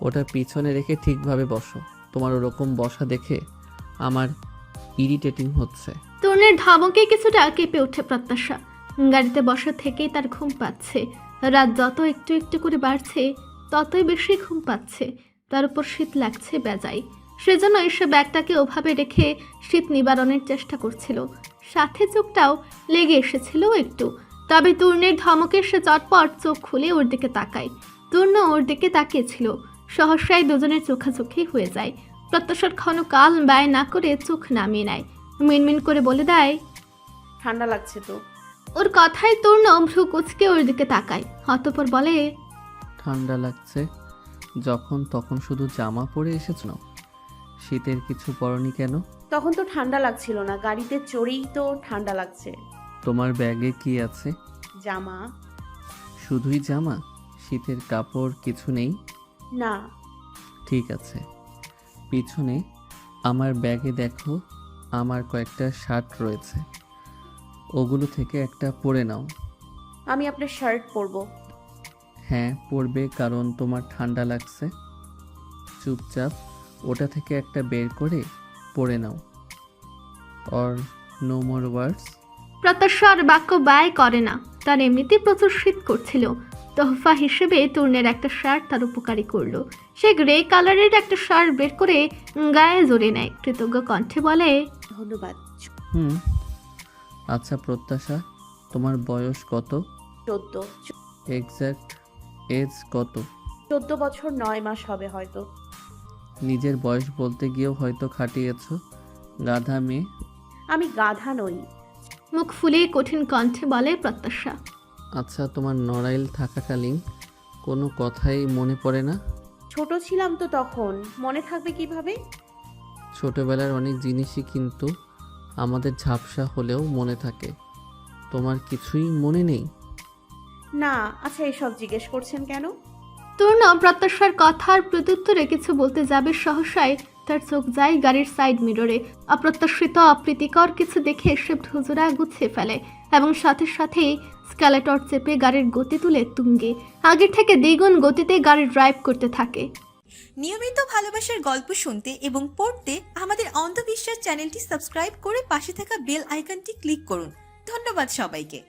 Speaker 8: ওটা পিছনে রেখে ঠিকভাবে বসো। তোমার ওরকম বসা দেখে আমার ইরিটেটিং হচ্ছে।
Speaker 2: তরুণের ধমকে কিছুটা কেঁপে ওঠে প্রত্যাশা। গাড়িতে বসা থেকেই তার ঘুম পাচ্ছে। রাত যত একটু একটু করে বাড়ছে ততই বেশি ঘুম পাচ্ছে। তার উপর শীত লাগছে বেজায়। সেজন্য এসে ব্যাগটাকে ওভাবে রেখে শীত নিবারণের চেষ্টা করছিল। সাথে চোখটাও লেগে এসেছিল একটু। তবে তূর্ণের ধমকে সে চটপট চোখ খুলে ওর দিকে তাকায়। তূর্ণ ওর দিকে তাকিয়েছিল। সহসাই দুজনের চোখাচোখি হয়ে যায়। প্রত্যাশার ক্ষণকাল ব্যয় না করে চোখ নামিয়ে নেয়। মিনমিন করে বলে দেয়,
Speaker 3: ঠান্ডা লাগছে তো।
Speaker 2: ওর কথায় তূর্ণ ভ্রু কুচকে ওর দিকে তাকায়। অতঃপর বলে,
Speaker 8: ঠান্ডা লাগছে যখন তখন শুধু জামা পরে এসেছো? শীতের কিছু পরনি কেন?
Speaker 3: তখন তো ঠান্ডা লাগছিল না, গাড়িতে চড়েই তো ঠান্ডা লাগছে।
Speaker 8: তোমার ব্যাগে কি আছে?
Speaker 3: জামা।
Speaker 8: শুধুই জামা? শীতের কাপড় কিছু নেই?
Speaker 3: না।
Speaker 8: ঠিক আছে, পিছনে আমার ব্যাগে দেখো, আমার কয়েকটা শার্ট রয়েছে, ওগুলো থেকে একটা পরে নাও।
Speaker 3: আমি আপনার শার্ট পরবো।
Speaker 8: হ্যাঁ পরবে, কারণ তোমার ঠান্ডা লাগছে। চুপচাপ ওটা থেকে একটা বের করে পরে নাও। অর নো মোর ওয়ার্ডস।
Speaker 2: প্রত্যাশার বাক্য ব্যয় করে না। তার এমনিতে প্রচুর শীত করছিল। তোহফা হিসেবে তূর্ণের একটা শার্ট তার উপকারী করলো। সে গ্রে কালারের একটা শার্ট বের করে গায়ে জড়িয়ে নেয়। কৃতজ্ঞ কণ্ঠে বলে,
Speaker 3: ধন্যবাদ।
Speaker 8: আচ্ছা প্রত্যাশা, তোমার বয়স কত?
Speaker 3: 14।
Speaker 8: এক্স্যাক্ট এজ কত?
Speaker 3: 14 বছর 9 মাস হবে হয়তো।
Speaker 8: নিজের বয়স বলতে গিয়েও হয়তো খাটিয়েছ। গাধা মেয়ে।
Speaker 3: আমি গাধা নই।
Speaker 2: মুখ ফুলিয়ে কঠিন কণ্ঠে বলে প্রত্যাশা।
Speaker 8: আচ্ছা, তোমার নড়াইল থাকাকালীন কোনো কথাই মনে পড়ে না?
Speaker 3: ছোট ছিলাম তো তখন, মনে থাকবে কিভাবে?
Speaker 8: ছোটবেলার অনেক জিনিসই কিন্তু আমাদের ঝাপসা হলেও মনে থাকে। তোমার কিছুই মনে নেই?
Speaker 3: না। আচ্ছা, এসব জিজ্ঞেস করছেন কেন?
Speaker 2: তূর্ণ প্রত্যাশার কথার প্রত্যুত্তরে কিছু বলতে যাবে, সহসাই তার চোখ যায় গাড়ির সাইড মিররে। অপ্রত্যাশিত অপ্রীতিকর কিছু দেখে সে ভ্রুজোড়া গুছিয়ে ফেলে এবং সাথে সাথেই স্ক্যালেটর চেপে গাড়ির গতি তুলে তুঙ্গে আগের থেকে দ্বিগুণ গতিতে গাড়ি ড্রাইভ করতে থাকে।
Speaker 1: নিয়মিত ভালোবাসার গল্প শুনতে এবং পড়তে আমাদের অন্ধবিশ্বাস চ্যানেলটি সাবস্ক্রাইব করে পাশে থাকা বেল আইকনটি ক্লিক করুন। ধন্যবাদ সবাইকে।